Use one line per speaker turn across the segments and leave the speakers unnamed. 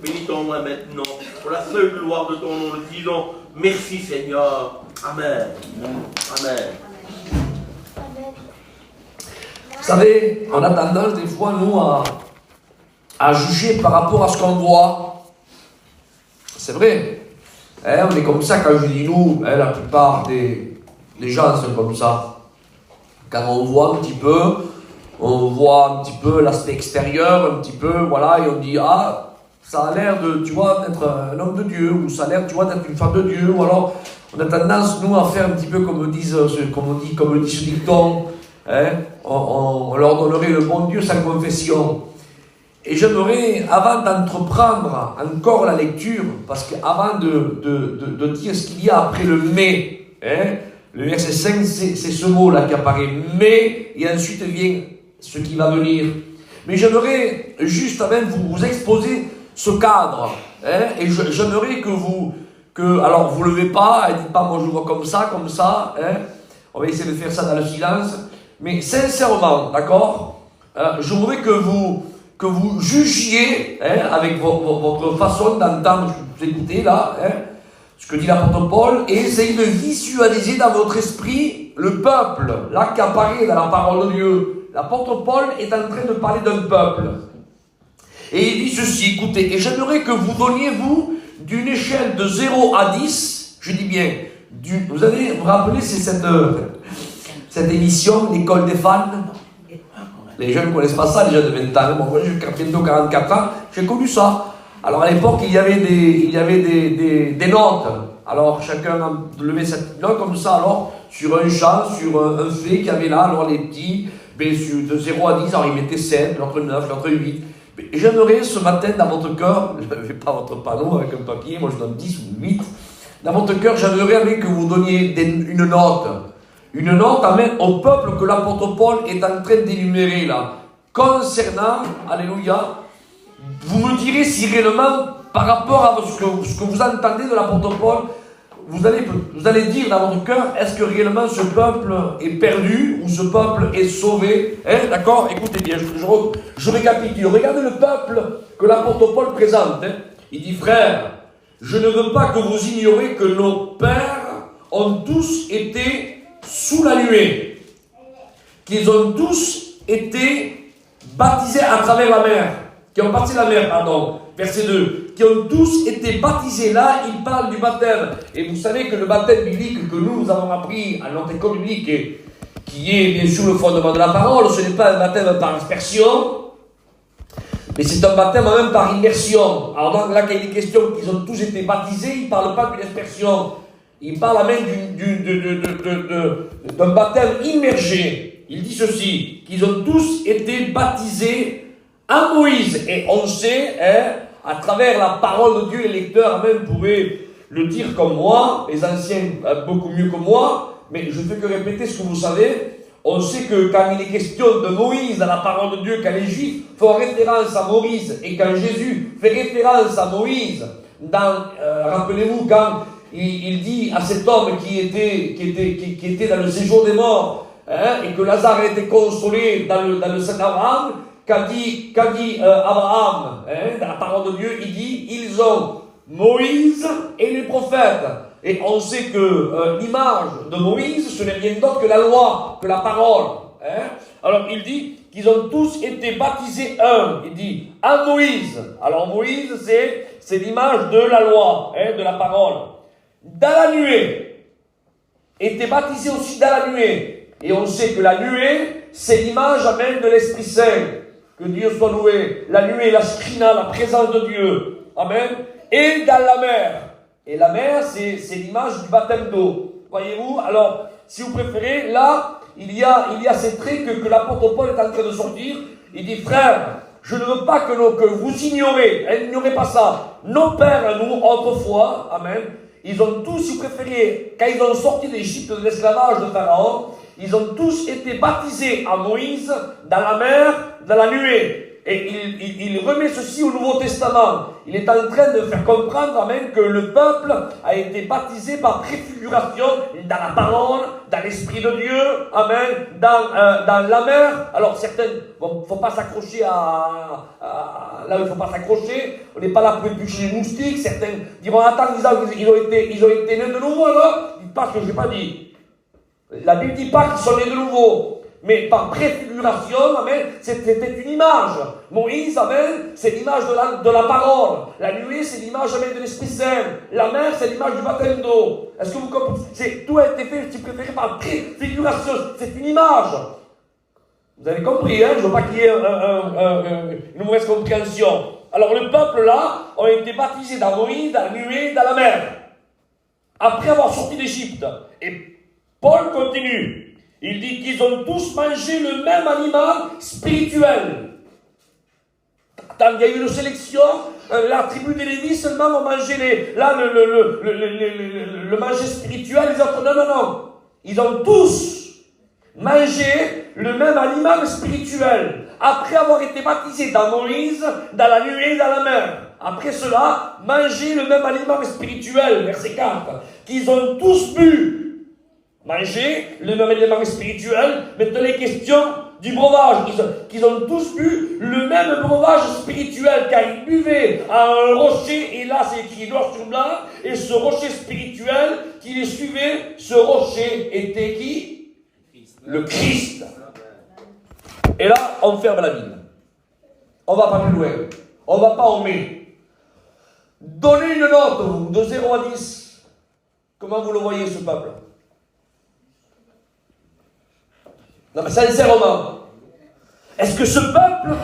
Bénis-toi maintenant, pour la seule gloire de ton nom, nous disons merci Seigneur. Amen. Amen.
Vous savez, on a tendance des fois, nous, à juger par rapport à ce qu'on voit. C'est vrai. On est comme ça quand je dis nous, la plupart des gens sont comme ça. Quand on voit un petit peu, on voit un petit peu l'aspect extérieur, un petit peu, voilà, et on dit, ah, ça a l'air de, tu vois, d'être un homme de Dieu, ou ça a l'air, tu vois, d'être une femme de Dieu, ou alors, on a tendance, nous, à faire un petit peu comme le dit ce dicton, on leur donnerait le bon Dieu sans confession. Et j'aimerais, avant d'entreprendre encore la lecture, parce qu'avant de dire ce qu'il y a après le mais, le verset 5, c'est ce mot-là qui apparaît, mais, et ensuite vient ce qui va venir. Mais j'aimerais juste vous exposer ce cadre, et j'aimerais alors vous ne levez pas, et dites pas moi je vois comme ça, on va essayer de faire ça dans le silence, mais sincèrement, d'accord, je voudrais que vous jugiez avec votre façon d'entendre, vous écoutez là, ce que dit l'apôtre Paul, et essayez de visualiser dans votre esprit le peuple, là qui apparaît dans la parole de Dieu. L'apôtre Paul est en train de parler d'un peuple. Et il dit ceci, écoutez, et j'aimerais que vous donniez, vous, d'une échelle de 0 à 10, je dis bien, vous allez vous rappeler, c'est cette émission, l'école des fans. Les jeunes ne connaissent pas ça, les jeunes de 20 ans. Bon, moi, j'ai bientôt 44 ans, j'ai connu ça. Alors, à l'époque, il y avait des notes. Alors, chacun levait cette note comme ça, alors, sur un chant, sur un fait qu'il y avait là. Alors, les petits, de 0 à 10, alors, ils mettaient 7, l'autre 9, l'autre 8. Et j'aimerais ce matin, dans votre cœur, je n'avais pas votre panneau avec un papier, moi je donne 10 ou 8. Dans votre cœur, j'aimerais que vous donniez une note. Une note au peuple que l'apôtre Paul est en train d'énumérer là. Concernant, alléluia, vous me direz si réellement, par rapport à ce que vous entendez de l'apôtre Paul, vous allez dire dans votre cœur, est-ce que réellement ce peuple est perdu ou ce peuple est sauvé? D'accord? Écoutez bien, je récapitule. Regardez le peuple que l'apôtre Paul présente. Il dit, frères, je ne veux pas que vous ignoriez que nos pères ont tous été sous la nuée, qu'ils ont tous été baptisés à travers la mer, qui ont parti la mer, pardon, verset 2, qui ont tous été baptisés. Là, il parle du baptême. Et vous savez que le baptême biblique que nous avons appris à notre école biblique, qui est bien sûr le fondement de la parole, ce n'est pas un baptême par aspersion, mais c'est un baptême même par immersion. Alors donc là, quand il est question qu'ils ont tous été baptisés, il ne parle pas d'une aspersion. Il parle même d'un baptême immergé. Il dit ceci, qu'ils ont tous été baptisés à Moïse. Et on sait, à travers la parole de Dieu, les lecteurs même pourraient le dire comme moi, les anciens beaucoup mieux que moi, mais je ne fais que répéter ce que vous savez. On sait que quand il est question de Moïse dans la parole de Dieu, quand les Juifs font référence à Moïse, et quand Jésus fait référence à Moïse, rappelez-vous quand il dit à cet homme qui était dans le séjour des morts, et que Lazare a été consolé dans le Saint Abraham, qu'a dit Abraham, dans la parole de Dieu, il dit, ils ont Moïse et les prophètes. Et on sait que l'image de Moïse, ce n'est rien d'autre que la loi, que la parole. Alors il dit qu'ils ont tous été baptisés il dit à Moïse. Alors Moïse, c'est l'image de la loi, de la parole. Dans la nuée, était baptisé aussi dans la nuée. Et on sait que la nuée, c'est l'image même de l'Esprit Saint. Que Dieu soit loué. La nuée, la shrina, la présence de Dieu. Amen. Et dans la mer. Et la mer, c'est l'image du baptême d'eau. Voyez-vous? Alors, si vous préférez, là, il y a ces traits que l'apôtre Paul est en train de sortir. Il dit, frères, je ne veux pas que vous ignorez, n'ignorez pas ça. Nos pères, nous, autrefois, amen, ils ont tous, si vous préférez, quand ils ont sorti d'Égypte de l'esclavage de Pharaon, ils ont tous été baptisés à Moïse, dans la mer, dans la nuée. Et il remet ceci au Nouveau Testament. Il est en train de faire comprendre, amen, que le peuple a été baptisé par préfiguration dans la parole, dans l'Esprit de Dieu, amen, dans la mer. Alors certains, bon, faut pas s'accrocher là où il faut pas s'accrocher. On n'est pas là pour éplucher les moustiques. Certains diront, attends, ils ont été nés de nouveau, alors parce que je n'ai pas dit. La Bible dit pas qu'ils sont nés de nouveau. Mais par préfiguration, amen, c'était une image. Moïse, amen, c'est l'image de la parole. La nuée, c'est l'image, amen, de l'Esprit Saint. La mer, c'est l'image du baptême d'eau. Est-ce que vous comprenez? Tout a été fait, si préféré, par préfiguration. C'est une image. Vous avez compris, hein? Je ne veux pas qu'il y ait une mauvaise compréhension. Alors le peuple là, ont été baptisés dans Moïse, dans la nuée, dans la mer. Après avoir sorti d'Égypte. Et Paul continue. Il dit qu'ils ont tous mangé le même aliment spirituel. Attends, il y a eu une sélection. La tribu des Lévis seulement ont mangé le manger spirituel. Les autres, non. Ils ont tous mangé le même aliment spirituel. Après avoir été baptisés dans Moïse, dans la nuée, dans la mer. Après cela, manger le même aliment spirituel. Verset 4. Qu'ils ont tous bu. Manger le même élément spirituel, maintenant les questions du breuvage, qu'ils ont tous bu le même breuvage spirituel, car ils buvaient à un rocher, et là c'est écrit noir sur blanc, et ce rocher spirituel qui les suivait, ce rocher était qui? Le Christ. Et là, on ferme la Bible. On va pas plus loin. On va pas en mai. Donnez une note, vous, de 0 à 10. Comment vous le voyez, ce peuple? Non mais sincèrement, est-ce que ce peuple-là,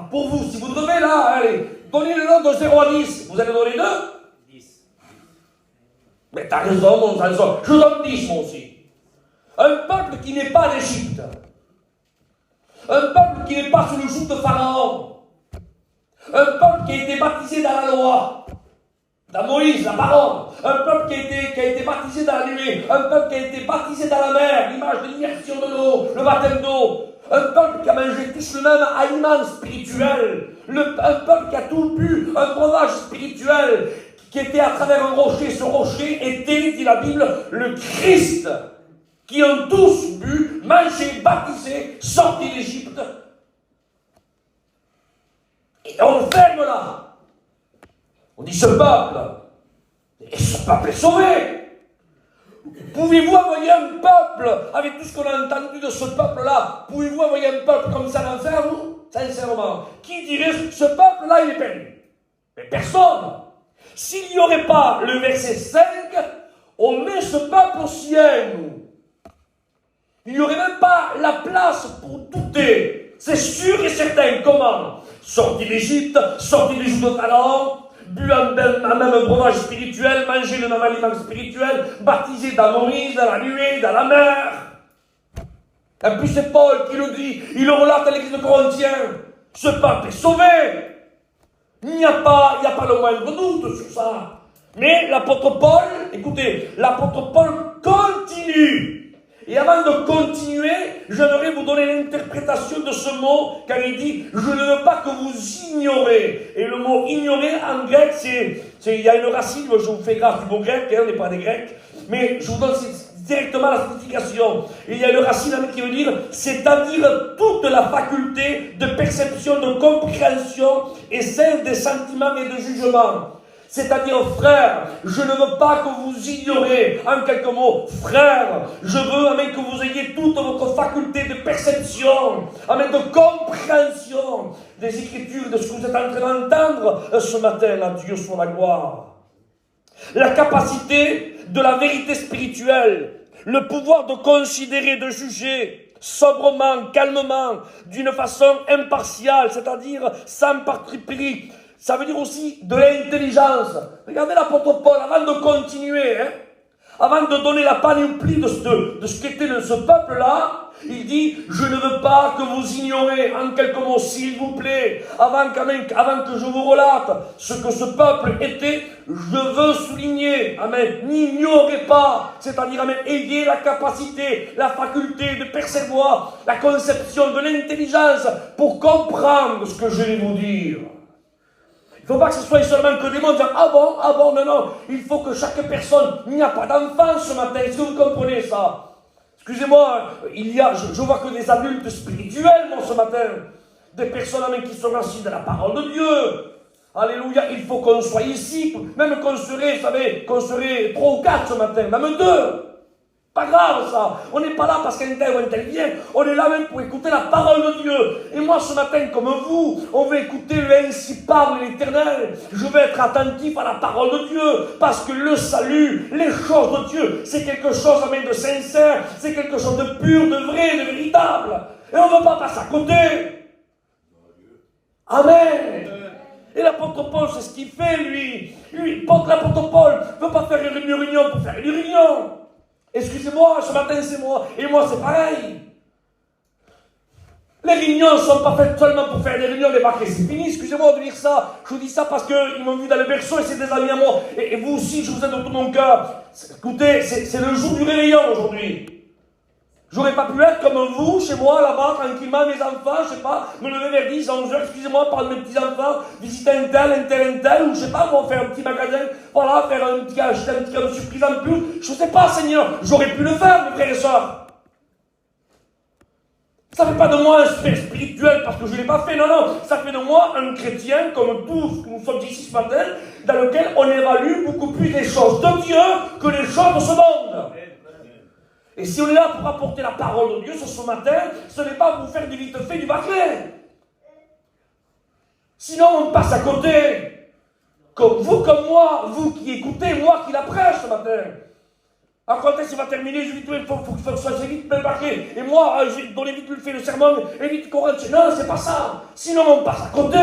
pour vous, si vous devez là, allez, donner le nom de 0 à 10, vous allez donner 2? 10. Mais t'as raison, mon raison. Je donne 10, moi aussi. Un peuple qui n'est pas d'Égypte. Un peuple qui n'est pas sous le joug de Pharaon. Un peuple qui a été baptisé dans la loi. Dans Moïse, la parole, un peuple qui a été baptisé dans la nuée, un peuple qui a été baptisé dans la mer, l'image de l'immersion de l'eau, le baptême d'eau, un peuple qui a mangé tous le même aliment spirituel, un peuple qui a tout bu, un breuvage spirituel, qui était à travers un rocher. Ce rocher était, dit la Bible, le Christ, qui ont tous bu, mangé, baptisé, sorti d'Égypte. Et on ferme là. On dit ce peuple est sauvé. Pouvez-vous envoyer un peuple, avec tout ce qu'on a entendu de ce peuple-là, pouvez-vous envoyer un peuple comme ça en enfer, vous? Sincèrement. Qui dirait, ce peuple-là, il est perdu? Mais personne. S'il n'y aurait pas le verset 5, on met ce peuple au ciel, nous. Il n'y aurait même pas la place pour douter. C'est sûr et certain. Comment? Sorti d'Égypte, sorti du joug de Pharaon, bu un même breuvage spirituel, manger le même aliment spirituel, baptisé dans Moïse, dans la nuée, dans la mer. Et puis c'est Paul qui le dit, il le relate à l'église de Corinthiens. Ce peuple est sauvé. Il n'y a pas le moindre doute sur ça. Mais l'apôtre Paul, écoutez, l'apôtre Paul continue. Et avant de continuer, j'aimerais vous donner l'interprétation de ce mot, car il dit « Je ne veux pas que vous ignorez ». Et le mot « ignorer » en grec, il y a une racine, je vous fais grâce du mot grec, on n'est pas des grecs, mais je vous donne directement la signification. Il y a une racine qui veut dire « c'est-à-dire toute la faculté de perception, de compréhension et celle des sentiments et de jugement ». C'est-à-dire, frère, je ne veux pas que vous ignorez, en quelques mots, frère, je veux, amen, que vous ayez toute votre faculté de perception, amen, de compréhension des Écritures, de ce que vous êtes en train d'entendre ce matin, à Dieu soit la gloire. La capacité de la vérité spirituelle, le pouvoir de considérer, de juger, sobrement, calmement, d'une façon impartiale, c'est-à-dire sans parti pris. Ça veut dire aussi de l'intelligence. Regardez l'apôtre Paul, avant de continuer, Avant de donner la panoplie de ce qu'était ce peuple-là, il dit, je ne veux pas que vous ignoriez, en quelques mots, s'il vous plaît, avant que je vous relate ce que ce peuple était, je veux souligner, amen, n'ignorez pas, c'est-à-dire, amen, ayez la capacité, la faculté de percevoir, la conception de l'intelligence pour comprendre ce que je vais vous dire. Il ne faut pas que ce soit seulement que des mots, disant, ah bon, non, il faut que chaque personne, il n'y a pas d'enfant ce matin, est-ce que vous comprenez ça? Excusez-moi, je vois que des adultes spirituels, moi, ce matin. Des personnes même qui sont assises de la parole de Dieu. Alléluia, il faut qu'on soit ici, même qu'on serait 3 ou 4 ce matin, même 2. Pas grave ça, on n'est pas là parce qu'un tel ou un tel vient, on est là même pour écouter la parole de Dieu. Et moi ce matin, comme vous, on veut écouter le ainsi parle l'Éternel. Je veux être attentif à la parole de Dieu, parce que le salut, les choses de Dieu, c'est quelque chose de sincère, c'est quelque chose de pur, de vrai, de véritable. Et on ne veut pas passer à côté. Amen. Et l'apôtre Paul, c'est ce qu'il fait, lui. L'apôtre Paul ne veut pas faire une réunion pour faire une réunion. Excusez-moi, ce matin c'est moi, et moi c'est pareil. Les réunions ne sont pas faites seulement pour faire des réunions, des bacs, c'est fini, excusez-moi de dire ça. Je vous dis ça parce qu'ils m'ont vu dans le berceau et c'est des amis à moi. Et vous aussi, je vous aide de tout mon cœur. Écoutez, c'est le jour du réveillon aujourd'hui. J'aurais pas pu être comme vous, chez moi, là-bas, tranquillement, mes enfants, je sais pas, me lever vers 10, 11 heures, excusez-moi, parler de mes petits-enfants, visiter un tel, ou je sais pas, moi, faire un petit magasin, voilà, acheter un petit cadeau surprise en plus. Je sais pas, Seigneur, j'aurais pu le faire, mes frères et sœurs. Ça fait pas de moi un spirituel parce que je l'ai pas fait, non, ça fait de moi un chrétien, comme tous nous sommes ici ce matin, dans lequel on évalue beaucoup plus les choses de Dieu que les choses de ce monde. Et si on est là pour apporter la parole de Dieu ce matin, ce n'est pas vous faire du vite fait, du bâclé. Sinon, on passe à côté. Comme moi, vous qui écoutez, moi qui la prêche ce matin. Alors quand est-ce qu'il va terminer, je dis, il faut que ça soit vite bâclé. Et moi, je vais donner vite, lui faire le sermon, et vite qu'on rentre. Non, c'est pas ça. Sinon, on passe à côté.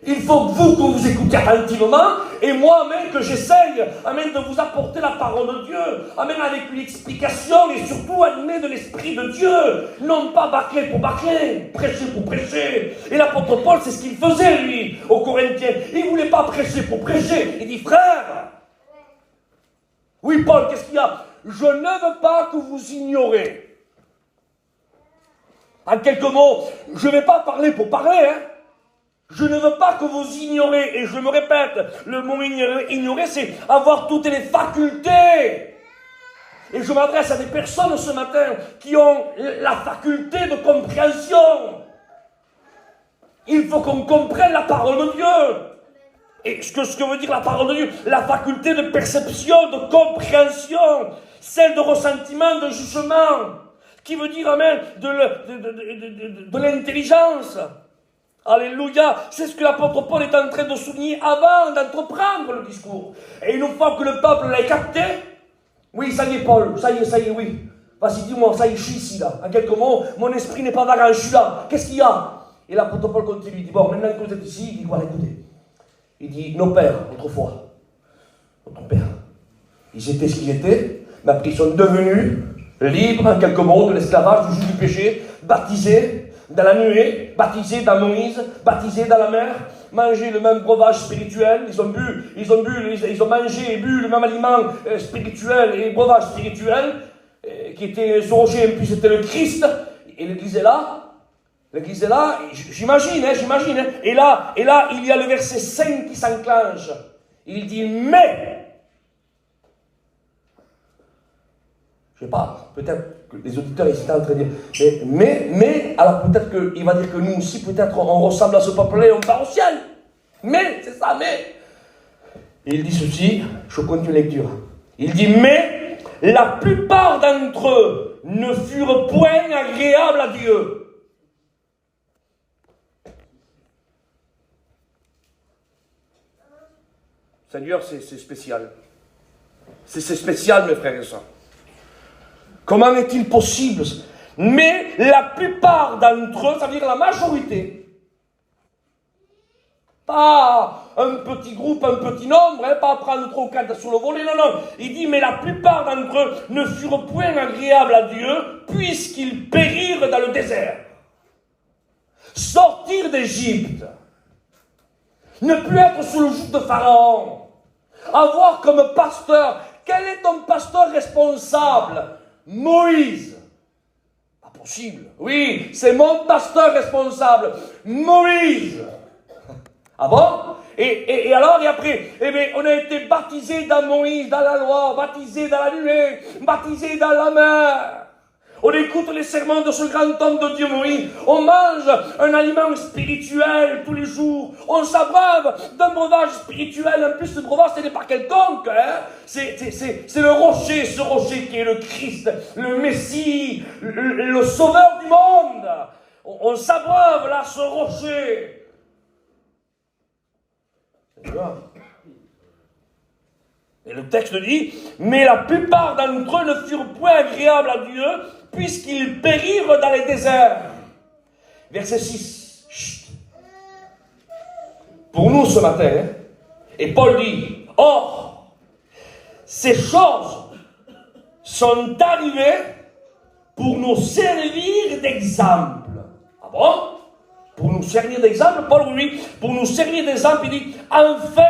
Il faut que vous écoutiez attentivement, et moi, même que j'essaye, amen, de vous apporter la parole de Dieu, amen, avec une explication, et surtout animé de l'Esprit de Dieu, non pas bâcler pour bâcler, prêcher pour prêcher. Et l'apôtre Paul, c'est ce qu'il faisait, lui, aux Corinthiens. Il ne voulait pas prêcher pour prêcher. Il dit, frère, oui, Paul, qu'est-ce qu'il y a? Je ne veux pas que vous ignorez. En quelques mots, je ne vais pas parler pour parler, hein. Je ne veux pas que vous ignorez, et je me répète, le mot ignorer, c'est avoir toutes les facultés. Et je m'adresse à des personnes ce matin qui ont la faculté de compréhension. Il faut qu'on comprenne la parole de Dieu. Et ce que veut dire la parole de Dieu, la faculté de perception, de compréhension, celle de ressentiment, de jugement, qui veut dire, amen, de l'intelligence. Alléluia, c'est ce que l'apôtre Paul est en train de souligner avant d'entreprendre le discours. Et une fois que le peuple l'a capté, oui, ça y est Paul, ça y est, oui. Vas-y, dis-moi, ça y est, je suis ici là. En quelques mots, mon esprit n'est pas vague, je suis là. Qu'est-ce qu'il y a? Et l'apôtre Paul continue, il dit, bon, maintenant que vous êtes ici, il dit, voilà, écoutez. Il dit, nos pères, autrefois, notre père, ils étaient ce qu'ils étaient, mais après ils sont devenus libres, en quelques mots, de l'esclavage, du joug du péché, baptisés dans la nuée, baptisés dans Moïse, baptisés dans la mer, mangé le même breuvage spirituel, ils ont mangé et bu le même aliment spirituel et breuvage spirituel, qui était ce rocher, et puis c'était le Christ, et l'église est là, j'imagine, et là, il y a le verset 5 qui s'enclenche, il dit, mais, je ne sais pas, peut-être que les auditeurs ils étaient en train de dire, mais, alors peut-être qu'il va dire que nous aussi, peut-être on ressemble à ce peuple-là et on part au ciel. Mais, c'est ça, mais. Et il dit ceci, je continue la lecture. Il dit, mais la plupart d'entre eux ne furent point agréables à Dieu. Seigneur, c'est spécial. C'est spécial, mes frères et sœurs. Comment est-il possible? Mais la plupart d'entre eux, ça veut dire la majorité, Pas un petit groupe, un petit nombre, hein, pas prendre 3 ou 4 sur le volet, non. Il dit, mais la plupart d'entre eux ne furent point agréables à Dieu, puisqu'ils périrent dans le désert. Sortir d'Égypte, ne plus être sous le joug de Pharaon, avoir comme pasteur, quel est ton pasteur responsable? Moïse. Pas possible. Oui, c'est mon pasteur responsable, Moïse. Ah bon? Et alors, et après, eh bien, on a été baptisé dans Moïse, dans la loi, baptisé dans la nuée, baptisé dans la mer. On écoute les sermons de ce grand homme de Dieu Moïse. On mange un aliment spirituel tous les jours. On s'abreuve d'un breuvage spirituel. En plus, ce breuvage, ce n'est pas quelconque. Hein? C'est le rocher, ce rocher qui est le Christ, le Messie, le sauveur du monde. On s'abreuve là, ce rocher. C'est grave. Et le texte dit, mais la plupart d'entre eux ne furent point agréables à Dieu, puisqu'ils périrent dans les déserts. Verset 6. Chut. Pour nous ce matin, hein, et Paul dit, or, ces choses sont arrivées pour nous servir d'exemple. Ah bon? Pour nous servir d'exemple, Paul, oui, pour nous servir d'exemple, il dit, enfin,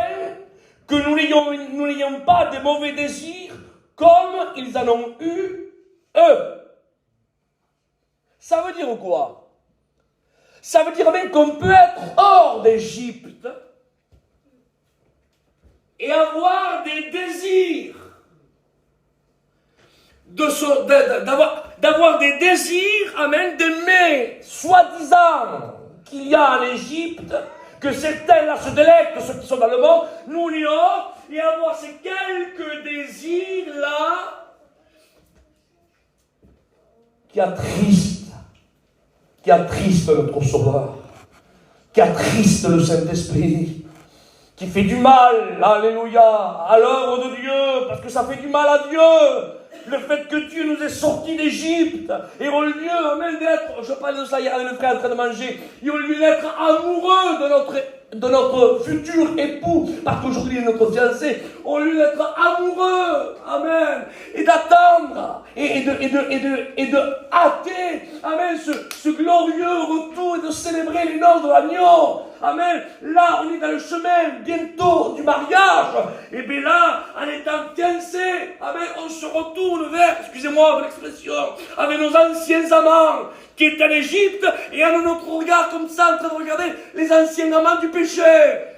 que nous n'ayons pas de mauvais désirs comme ils en ont eu, eux. Ça veut dire quoi? Ça veut dire bien qu'on peut être hors d'Égypte et avoir des désirs, d'avoir des désirs, amen, d'aimer, soi-disant, qu'il y a en Égypte, que certains là se délectent, ceux qui sont dans le monde, nous on est hors, et avoir ces quelques désirs là qui attristent notre Sauveur, qui attristent le Saint-Esprit, qui fait du mal, alléluia, à l'œuvre de Dieu, parce que ça fait du mal à Dieu. Le fait que Dieu nous ait sortis d'Égypte, et au lieu même d'être, je parlais de ça hier avec le frère en train de manger, et au lieu d'être amoureux de notre futur époux, parce qu'aujourd'hui il est notre fiancé, au lieu d'être amoureux, amen, et d'attendre, et de hâter, amen, ce glorieux retour, et de célébrer les noces de l'agneau, amen, là on est dans le chemin bientôt du mariage, et bien là, en étant fiancé, amen, on se retourne vers, excusez-moi de l'expression, avec nos anciens amants, qui est en Égypte, et en notre regard comme ça, en train de regarder les anciens amants du péché,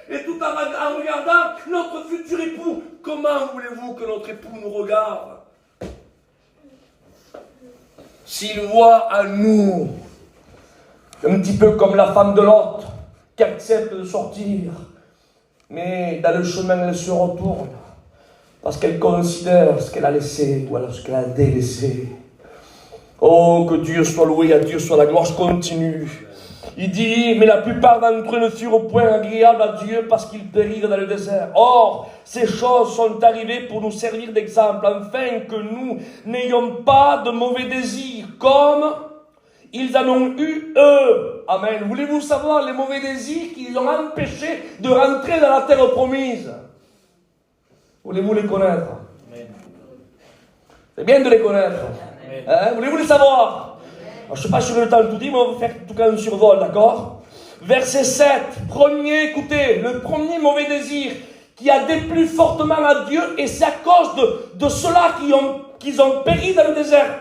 et tout en regardant notre futur époux. Comment voulez-vous que notre époux nous regarde? S'il voit en nous, un petit peu comme la femme de Lot, qui accepte de sortir, mais dans le chemin elle se retourne, parce qu'elle considère ce qu'elle a laissé, ou alors ce qu'elle a délaissé. Oh, que Dieu soit loué, à Dieu soit la gloire. Je continue. Il dit, mais la plupart d'entre eux ne furent point agréables à Dieu parce qu'ils périrent dans le désert. Or, ces choses sont arrivées pour nous servir d'exemple, afin que nous n'ayons pas de mauvais désirs, comme ils en ont eu eux. Amen. Voulez-vous savoir les mauvais désirs qui les ont empêchés de rentrer dans la terre promise? Voulez-vous les connaître? Amen. C'est bien de les connaître. Hein? Voulez-vous les savoir? Alors, je ne sais pas si j'ai le temps de tout dire, mais on va faire en tout cas un survol, d'accord? Verset 7, écoutez, le premier mauvais désir qui a déplu fortement à Dieu, et c'est à cause de ceux-là qu'ils ont péri dans le désert.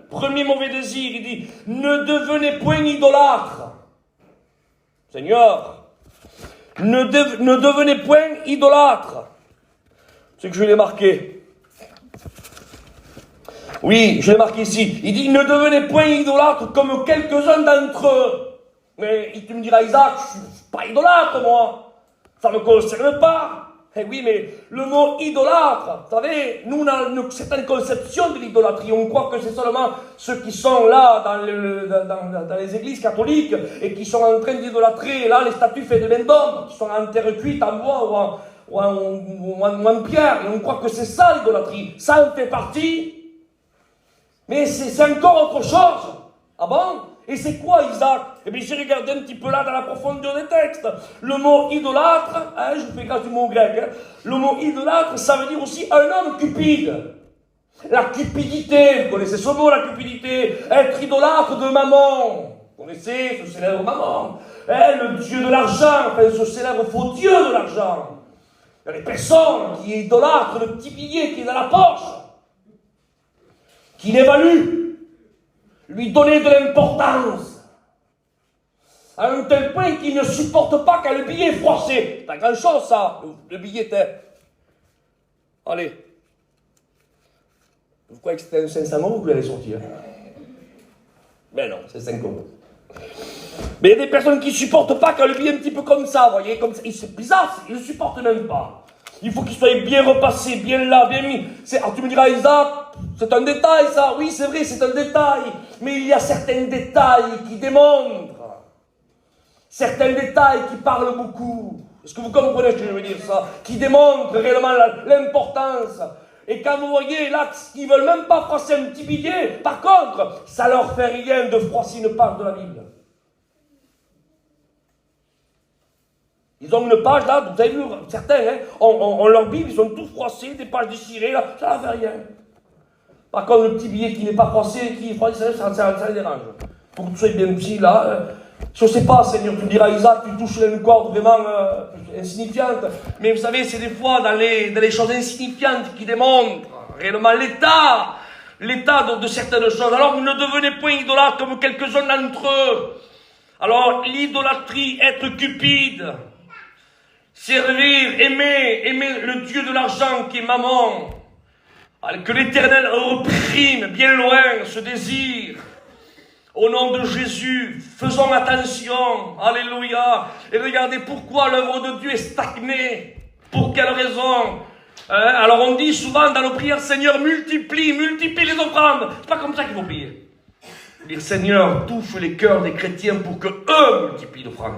Premier mauvais désir, il dit, ne devenez point idolâtres. Seigneur, ne devenez point idolâtres. C'est que je l'ai marqué. Oui, je l'ai marqué ici. Il dit, ne devenez point idolâtres comme quelques-uns d'entre eux. Mais tu me diras, Isaac, je ne suis pas idolâtre, moi. Ça ne me concerne pas. Eh oui, mais le mot idolâtre, vous savez, nous, on a une certaine conception de l'idolâtrie. On croit que c'est seulement ceux qui sont là dans les églises catholiques et qui sont en train d'idolâtrer, là, les statues faites de main d'homme, qui sont en terre cuite, en bois ou en pierre. Et on croit que c'est ça l'idolâtrie. Ça en fait partie. Mais c'est encore autre chose. Ah bon?
Et c'est quoi Isaac? Eh bien, j'ai regardé un petit peu là dans la profondeur des textes. Le mot idolâtre, je vous fais grâce du mot grec, le mot idolâtre, ça veut dire aussi un homme cupide. La cupidité, vous connaissez ce mot, la cupidité, être idolâtre de maman. Vous connaissez ce célèbre maman, le dieu de l'argent, enfin ce célèbre faux dieu de l'argent. Il y a des personnes qui idolâtrent le petit billet qui est dans la poche, qui l'évaluent, lui donner de l'importance, à un tel point qu'il ne supporte pas quand le billet est froissé. C'est pas grand-chose, ça, le billet était... Allez. Vous croyez que c'était un 500 € que vous allez sortir? Mais non, c'est 5 €. Mais il y a des personnes qui ne supportent pas quand le billet est un petit peu comme ça, vous voyez, comme ça. C'est bizarre, ils ne le supportent même pas. Il faut qu'il soit bien repassé, bien là, bien mis. Alors tu me diras, Isaac, c'est un détail ça. Oui, c'est vrai, c'est un détail. Mais il y a certains détails qui démontrent. Certains détails qui parlent beaucoup. Est-ce que vous comprenez ce que je veux dire ça? Qui démontrent réellement l'importance. Et quand vous voyez là qu'ils ne veulent même pas froisser un petit billet, par contre, ça leur fait rien de froisser une page de la Bible. Ils ont une page là, vous avez vu, certains, ont leur Bible, ils sont tous froissés, des pages déchirées, là, ça ne fait rien. Par contre, le petit billet qui n'est pas froissé, qui est froissé, ça les dérange. Pour que tu sois bien petit là, je ne sais pas, Seigneur, tu me diras, Isaac, tu touches une corde vraiment insignifiante. Mais vous savez, c'est des fois dans les choses insignifiantes qui démontrent réellement l'état de certaines choses. Alors, ne devenez point idolâtres comme quelques-uns d'entre eux. Alors, l'idolâtrie, être cupide, servir, aimer le Dieu de l'argent qui est maman, que l'Éternel reprime bien loin ce désir. Au nom de Jésus, faisons attention, alléluia, et regardez pourquoi l'œuvre de Dieu est stagnée, pour quelle raison. Alors on dit souvent dans nos prières, Seigneur, multiplie les offrandes. C'est pas comme ça qu'il faut prier. Dire, Seigneur, touche les cœurs des chrétiens pour que eux multiplient l'offrande.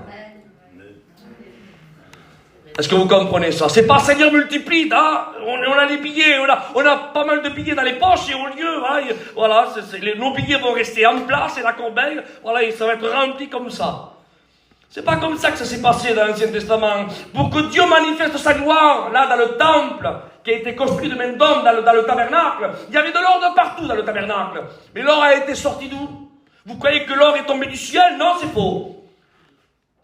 Est-ce que vous comprenez ça? C'est pas Seigneur multiplie, on a des billets, on a pas mal de billets dans les poches et au lieu, voilà, nos billets vont rester en place et la corbeille, voilà, et ça va être rempli comme ça. C'est pas comme ça que ça s'est passé dans l'Ancien Testament. Pour que Dieu manifeste sa gloire, là, dans le temple, qui a été construit de main d'homme dans le tabernacle, il y avait de l'or de partout dans le tabernacle. Mais l'or a été sorti d'où? Vous croyez que l'or est tombé du ciel? Non, c'est faux.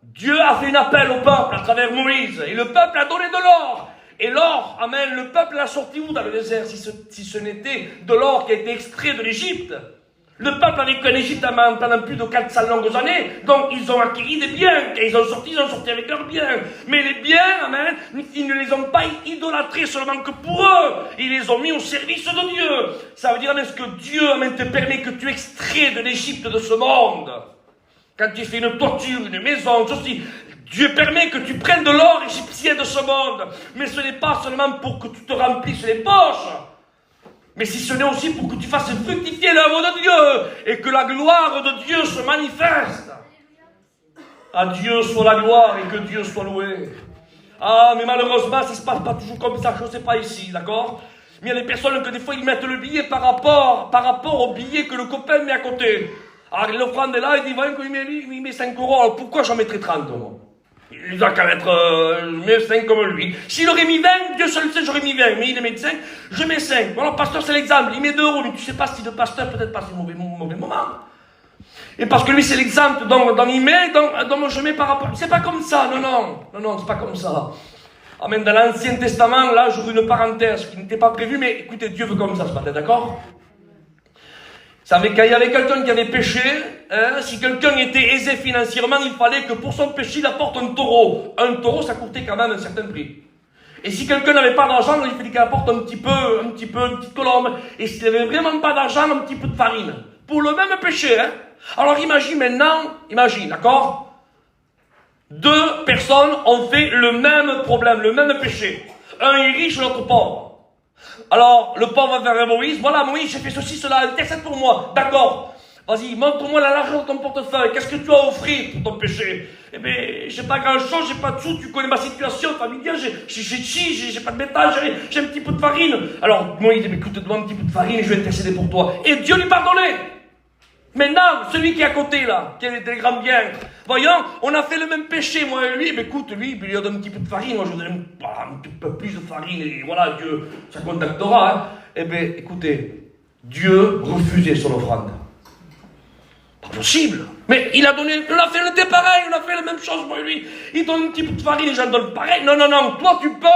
Dieu a fait un appel au peuple à travers Moïse, et le peuple a donné de l'or. Et l'or, amen, le peuple l'a sorti où dans le désert, si ce n'était de l'or qui a été extrait de l'Égypte? Le peuple a vécu en Égypte pendant plus de 400 longues années, donc ils ont acquis des biens. Quand ils ont sorti avec leurs biens. Mais les biens, amen, ils ne les ont pas idolâtrés seulement que pour eux, ils les ont mis au service de Dieu. Ça veut dire, amen, ce que Dieu, amen, te permet que tu extrais de l'Égypte, de ce monde. Quand tu fais une toiture, une maison, ceci, Dieu permet que tu prennes de l'or égyptien de ce monde. Mais ce n'est pas seulement pour que tu te remplisses les poches, mais si ce n'est aussi pour que tu fasses fructifier l'œuvre de Dieu et que la gloire de Dieu se manifeste. À Dieu soit la gloire et que Dieu soit loué. Ah, mais malheureusement, ça ne se passe pas toujours comme ça, je ne sais pas ici, d'accord? Mais il y a des personnes que des fois ils mettent le billet par rapport au billet que le copain met à côté. Alors l'offrande est là, il dit, voilà, il met 5 €, alors pourquoi j'en mettrais 30 €? Il doit qu'à mettre 5 comme lui. S'il aurait mis 20, Dieu seul sait, j'aurais mis 20, mais il met 5, je mets 5. Voilà, le pasteur, c'est l'exemple, il met 2 €, mais tu sais pas si le pasteur peut-être passe un mauvais moment. Et parce que lui, c'est l'exemple, donc il met, donc je mets par rapport. C'est pas comme ça, non, c'est pas comme ça. Amen, dans l'Ancien Testament, là, j'ouvre une parenthèse qui n'était pas prévue, mais écoutez, Dieu veut comme ça ce matin, d'accord? Quand il y avait quelqu'un qui avait péché, si quelqu'un était aisé financièrement, il fallait que pour son péché, il apporte un taureau. Un taureau, ça coûtait quand même un certain prix. Et si quelqu'un n'avait pas d'argent, il fallait qu'il apporte une petite colombe. Et s'il n'avait vraiment pas d'argent, un petit peu de farine. Pour le même péché, Alors imagine maintenant, d'accord? 2 personnes ont fait le même problème, le même péché. Un est riche, l'autre pauvre. Alors, le pauvre va vers Moïse. Voilà, Moïse, j'ai fait ceci, cela, intercède pour moi. D'accord. Vas-y, montre-moi la largeur de ton portefeuille. Qu'est-ce que tu as offert pour ton péché? Eh bien, j'ai pas grand-chose, j'ai pas de sous, tu connais ma situation familiale, j'ai pas de métal, j'ai un petit peu de farine. Alors, Moïse dit, écoute, donne-moi un petit peu de farine et je vais intercéder pour toi. Et Dieu lui pardonnait. Maintenant, celui qui est à côté, là, qui a des grands biens, voyons, on a fait le même péché, moi et lui, mais écoute, lui, il lui donne un petit peu de farine, moi je lui donne un petit peu plus de farine, et voilà, Dieu, ça contactera, hein. Eh bien, écoutez, Dieu refusait son offrande. Pas possible. Mais il a donné, on a fait le thé pareil, on a fait la même chose, moi et lui. Il donne un petit peu de farine et j'en donne pareil. Non, non, non, toi tu peux.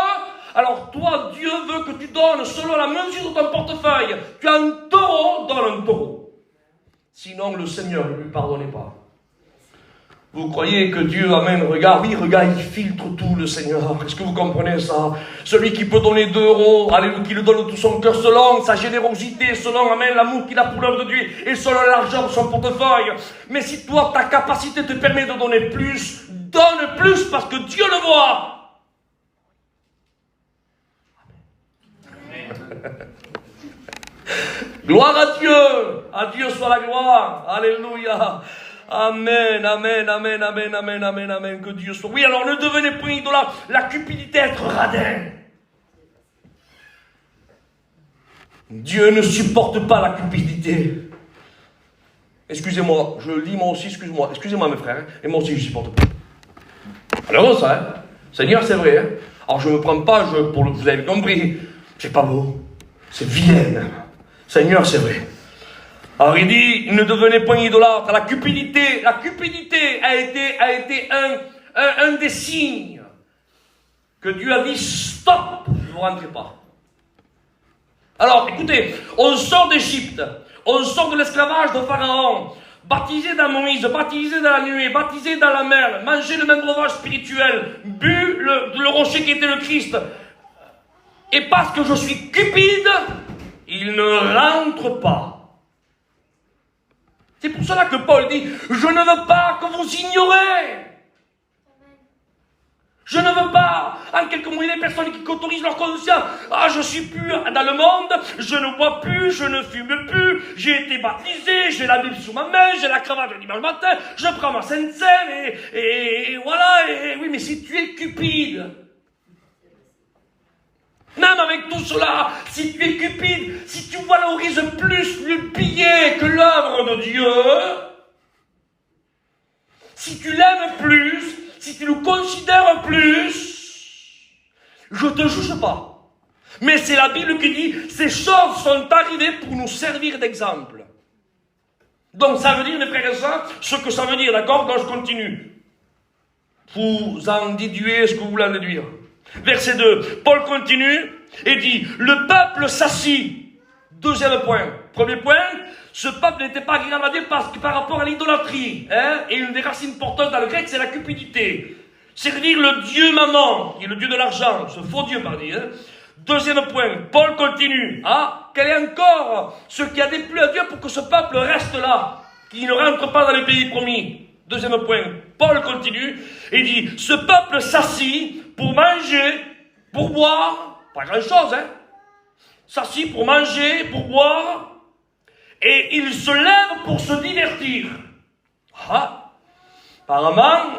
Alors toi, Dieu veut que tu donnes selon la mesure de ton portefeuille. Tu as un taureau, donne un taureau. Sinon, le Seigneur ne lui pardonnait pas. Vous croyez que Dieu amène, regarde, il filtre tout, le Seigneur. Est-ce que vous comprenez ça? Celui qui peut donner 2 euros, alléluia, qui le donne de tout son cœur, selon sa générosité, selon, amen, l'amour qu'il a pour l'œuvre de Dieu, et selon l'argent de son portefeuille. Mais si toi, ta capacité te permet de donner plus, donne plus parce que Dieu le voit. Gloire à Dieu soit la gloire, alléluia. Amen, amen, amen, amen, amen, amen, amen, que Dieu soit. Oui, alors ne devenez point idolâtre, la cupidité, être radin. Dieu ne supporte pas la cupidité. Excusez-moi, je le dis moi aussi, excusez-moi mes frères, et moi aussi je ne supporte pas. Alors ça, hein. Seigneur, c'est vrai, hein. Alors je ne me prends pas, vous avez compris, c'est pas beau, c'est vilain. Seigneur, c'est vrai. Alors il dit, ne devenez point idolâtre. La cupidité a été un des signes que Dieu a dit, stop, vous ne rentrez pas. Alors écoutez, on sort d'Égypte, on sort de l'esclavage de Pharaon, baptisé dans Moïse, baptisé dans la nuée, baptisé dans la mer, mangé le même breuvage spirituel, bu le rocher qui était le Christ. Et parce que je suis cupide, il ne rentre pas. C'est pour cela que Paul dit, je ne veux pas que vous ignorez. Je ne veux pas, en quelques mots, les personnes qui autorisent leur conscience. Ah, je suis plus dans le monde, je ne bois plus, je ne fume plus, j'ai été baptisé, j'ai la Bible sous ma main, j'ai la cravate le dimanche matin, je prends ma Sainte Seine, et voilà, et oui, mais si tu es cupide, même avec tout cela, si tu es cupide, si tu valorises plus le billet que l'œuvre de Dieu, si tu l'aimes plus, si tu le considères plus, je ne te juge pas. Mais c'est la Bible qui dit, ces choses sont arrivées pour nous servir d'exemple. Donc ça veut dire, mes frères et sœurs, ce que ça veut dire, d'accord? Donc je continue. Vous en déduisez ce que vous voulez en déduire. Verset 2, Paul continue et dit, le peuple s'assit. Deuxième point. Premier point, ce peuple n'était pas agréable à Dieu parce que par rapport à l'idolâtrie, hein, et une des racines porteuses dans le grec, c'est la cupidité. Servir le Dieu maman, qui est le Dieu de l'argent, ce faux Dieu, pardon. Hein. Deuxième point, Paul continue. Ah, quel est encore ce qui a déplu à Dieu pour que ce peuple reste là, qu'il ne rentre pas dans le pays promis. Deuxième point, Paul continue et dit, ce peuple s'assit pour manger, pour boire, pas grand-chose, hein. S'assit pour manger, pour boire, et il se lève pour se divertir. Ah, apparemment,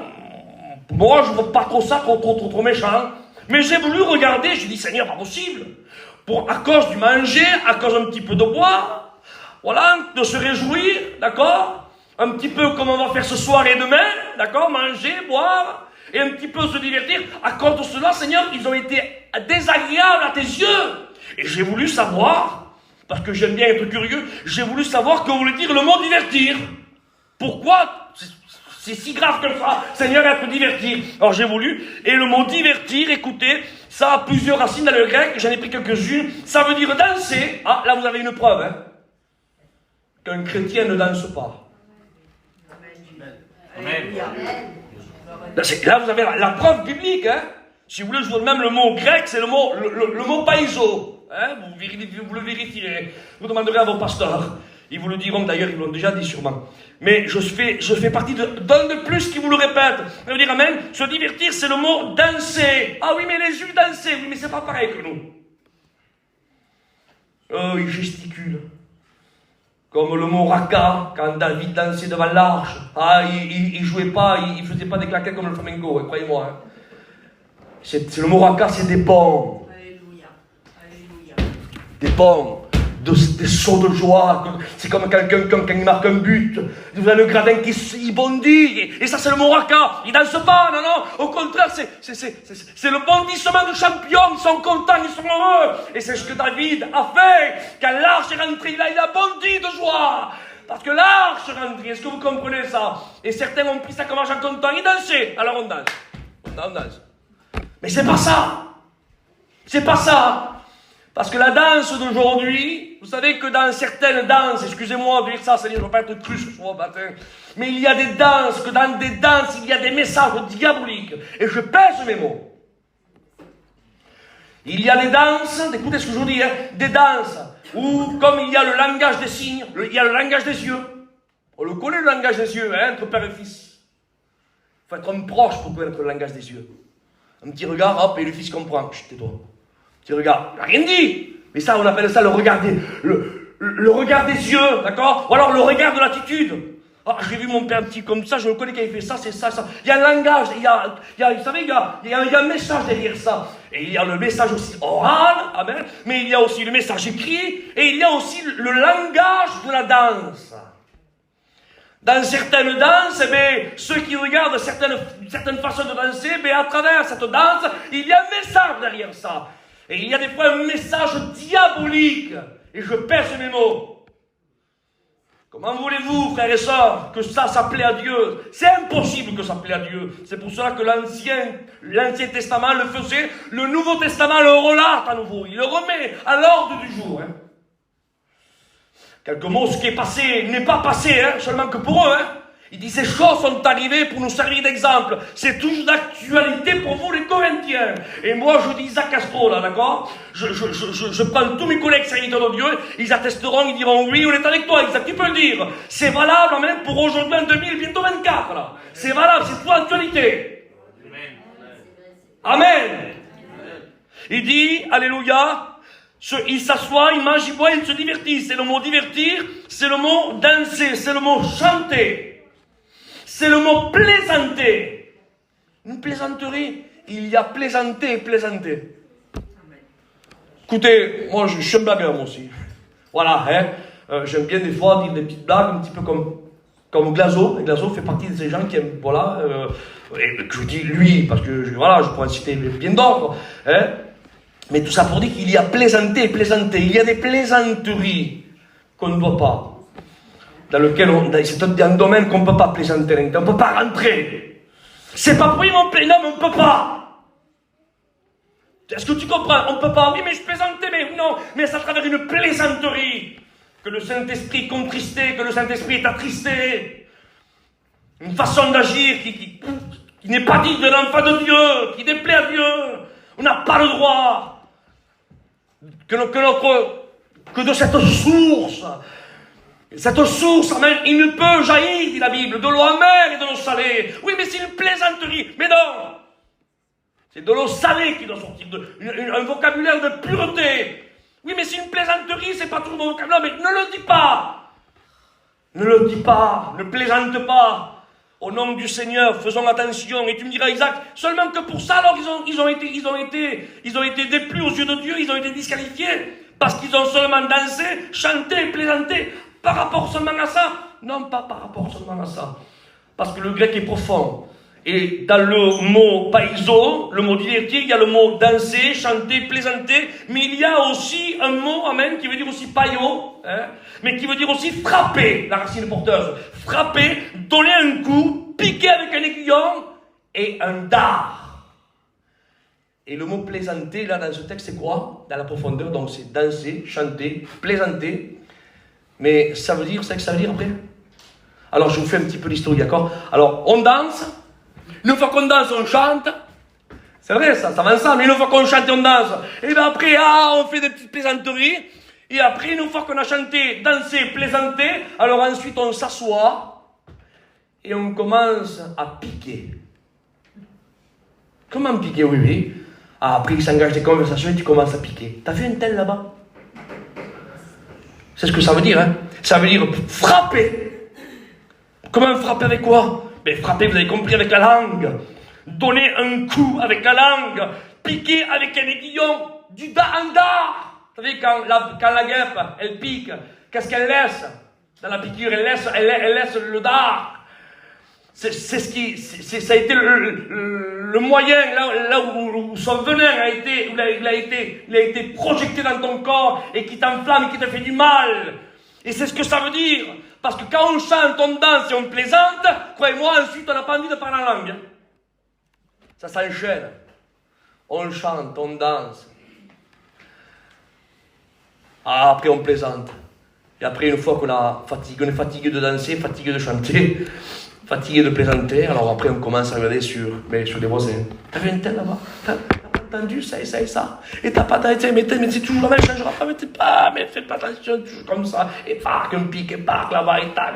moi je ne veux pas trop ça, trop méchant, mais j'ai voulu regarder, j'ai dit, Seigneur, pas possible, à cause du manger, à cause un petit peu de boire, voilà, de se réjouir, d'accord, un petit peu comme on va faire ce soir et demain, d'accord, manger, boire, et un petit peu se divertir, à cause de cela, Seigneur, ils ont été désagréables à tes yeux. Et j'ai voulu savoir, parce que j'aime bien être curieux, j'ai voulu savoir que voulait dire le mot divertir. Pourquoi c'est si grave comme ça, Seigneur, être divertir? Alors j'ai voulu, et le mot divertir, écoutez, ça a plusieurs racines dans le grec, j'en ai pris quelques-unes, ça veut dire danser. Ah, là vous avez une preuve, hein, qu'un chrétien ne danse pas.
Amen.
Là vous avez la preuve biblique, hein. Si vous voulez, je vous donne même le mot grec, c'est le mot paiso. Hein, vous le vérifierez. Vous demanderez à vos pasteurs. Ils vous le diront d'ailleurs, ils l'ont déjà dit sûrement. Mais je fais partie d'un de plus qui vous le répète. Ça veut dire amen. Se divertir, c'est le mot danser. Ah oui, mais les Juifs dansaient. Oui, mais c'est pas pareil que nous. Oh, ils gesticulent. Comme le mot raka, quand David dansait devant l'arche. Ah, il jouait pas, il faisait pas des claquettes comme le flamenco, hein, croyez-moi. Hein. C'est le mot raka, c'est des bons.
Alléluia. Alléluia.
Des bons. des sauts de joie. C'est comme quelqu'un quand il marque un but. Vous avez le gradin qui bondit. Et ça, c'est le mot raka. Il danse pas, non. Au contraire, c'est le bondissement de champion. Ils sont contents, ils sont heureux. Et c'est ce que David a fait. Quand l'arche est rentrée, il a bondi de joie. Parce que l'arche est rentrée. Est-ce que vous comprenez ça? Et certains ont pris ça comme argent comptant. Ils dansaient. Alors on danse. On danse. Mais c'est pas ça. C'est pas ça. Parce que la danse d'aujourd'hui, vous savez que dans certaines danses, excusez-moi de dire ça, c'est-à-dire je ne veux pas être cru ce soir matin, mais il y a des danses, que dans des danses, il y a des messages diaboliques. Et je pèse mes mots. Il y a des danses, écoutez ce que je vous dis, des danses où, comme il y a le langage des signes, il y a le langage des yeux. On le connaît, le langage des yeux, entre père et fils. Il faut être un proche pour connaître le langage des yeux. Un petit regard, hop, et le fils comprend. Chut, tais-toi. Petit regard. Il n'a rien dit. Mais ça, on appelle ça le regard le regard des yeux, d'accord? Ou alors le regard de l'attitude. Ah, j'ai vu mon père petit comme ça, je le connais quand il fait ça, c'est ça, ça. Il y a un langage, vous savez, il y a un message derrière ça. Et il y a le message aussi oral, amen, mais il y a aussi le message écrit, et il y a aussi le langage de la danse. Dans certaines danses, ceux qui regardent certaines façons de danser, à travers cette danse, il y a un message derrière ça. Et il y a des fois un message diabolique. Et je pèse mes mots. Comment voulez-vous, frères et sœurs, que ça plaît à Dieu? C'est impossible que ça plaît à Dieu. C'est pour cela que l'Ancien Testament le faisait. Le Nouveau Testament le relate à nouveau. Il le remet à l'ordre du jour. Quelques mots, ce qui est passé n'est pas passé, seulement que pour eux. Il dit, ces choses sont arrivées pour nous servir d'exemple. C'est toujours d'actualité pour vous, les Corinthiens. Et moi, je dis Isaac Castro, là, d'accord? Je prends tous mes collègues serviteurs de Dieu, ils attesteront, ils diront, oui, on est avec toi, Isaac, tu peux le dire. C'est valable, même pour aujourd'hui, en 2000, bientôt 24, là. C'est valable, c'est pour l'actualité. Amen. Il dit, alléluia, il s'assoit, il mange, il boit, il se divertit. C'est le mot divertir, c'est le mot danser, c'est le mot chanter. C'est le mot plaisanter. Une plaisanterie, il y a plaisanter et plaisanter. Écoutez, moi je suis un blagueur moi aussi. Voilà, j'aime bien des fois dire des petites blagues, un petit peu comme Glazo. Et Glazo fait partie de ces gens qui aiment, voilà, et je dis lui, parce que je pourrais en citer bien d'autres. Mais tout ça pour dire qu'il y a plaisanter et plaisanter. Il y a des plaisanteries qu'on ne doit pas. Dans lequel c'est un domaine qu'on ne peut pas plaisanter, on ne peut pas rentrer. C'est pas pour y mon plein, non, mais on ne peut pas. Est-ce que tu comprends? On ne peut pas. Oui, mais je plaisantais, mais non. Mais c'est à travers une plaisanterie que le Saint-Esprit est contristé, que le Saint-Esprit est attristé. Une façon d'agir qui n'est pas digne de l'enfant de Dieu, qui déplaît à Dieu. On n'a pas le droit que de cette source. Cette source, amen, il ne peut jaillir, dit la Bible, de l'eau amère et de l'eau salée. Oui, mais c'est une plaisanterie. Mais non, c'est de l'eau salée qui doit sortir, un vocabulaire de pureté. Oui, mais c'est une plaisanterie, c'est pas tout mon vocabulaire, mais ne le dis pas. Ne le dis pas, ne plaisante pas. Au nom du Seigneur, faisons attention. Et tu me diras, Isaac, seulement que pour ça, alors ils ont été déplu aux yeux de Dieu, ils ont été disqualifiés, parce qu'ils ont seulement dansé, chanté, plaisanté. Par rapport seulement à ça? Non, pas par rapport seulement à ça. Parce que le grec est profond. Et dans le mot paiso, le mot divertir, il y a le mot danser, chanter, plaisanter, mais il y a aussi un mot, amen, qui veut dire aussi paillot, mais qui veut dire aussi frapper, la racine porteuse. Frapper, donner un coup, piquer avec un aiguillon et un dard. Et le mot plaisanter, là, dans ce texte, c'est quoi? Dans la profondeur, donc c'est danser, chanter, plaisanter. Mais ça veut dire, c'est ce que ça veut dire après? Alors je vous fais un petit peu l'histoire, d'accord? Alors on danse, une fois qu'on danse, on chante. C'est vrai, ça va ensemble. Une fois qu'on chante, on danse. Et bien après, on fait des petites plaisanteries. Et après, une fois qu'on a chanté, dansé, plaisanté, alors ensuite on s'assoit et on commence à piquer. Comment piquer? Oui. Après, il s'engage des conversations et tu commences à piquer. T'as vu un tel là-bas? C'est ce que ça veut dire, Ça veut dire frapper. Comment frapper avec quoi? Mais frapper, vous avez compris, avec la langue. Donner un coup avec la langue. Piquer avec un aiguillon du dard en dard. Vous savez, quand la guêpe, elle pique, qu'est-ce qu'elle laisse? Dans la piqûre, elle laisse le dard. Ça a été le moyen, là où son venin a été projeté dans ton corps et qui t'enflamme, qui te fait du mal. Et c'est ce que ça veut dire. Parce que quand on chante, on danse et on plaisante, croyez-moi, ensuite on n'a pas envie de parler en langue. Ça s'enchaîne. On chante, on danse. Après on plaisante. Et après, une fois qu'on est fatigué de danser, fatigué de chanter, fatigué de plaisanter, alors après on commence à regarder sur les voisins. T'as vu un tel là-bas? T'as pas entendu ça et ça et ça? Et t'as pas entendu, mais c'est toujours la même, changera pas, mais fais pas attention, toujours comme ça. Et parc, un pic, et parc là-bas, et tac,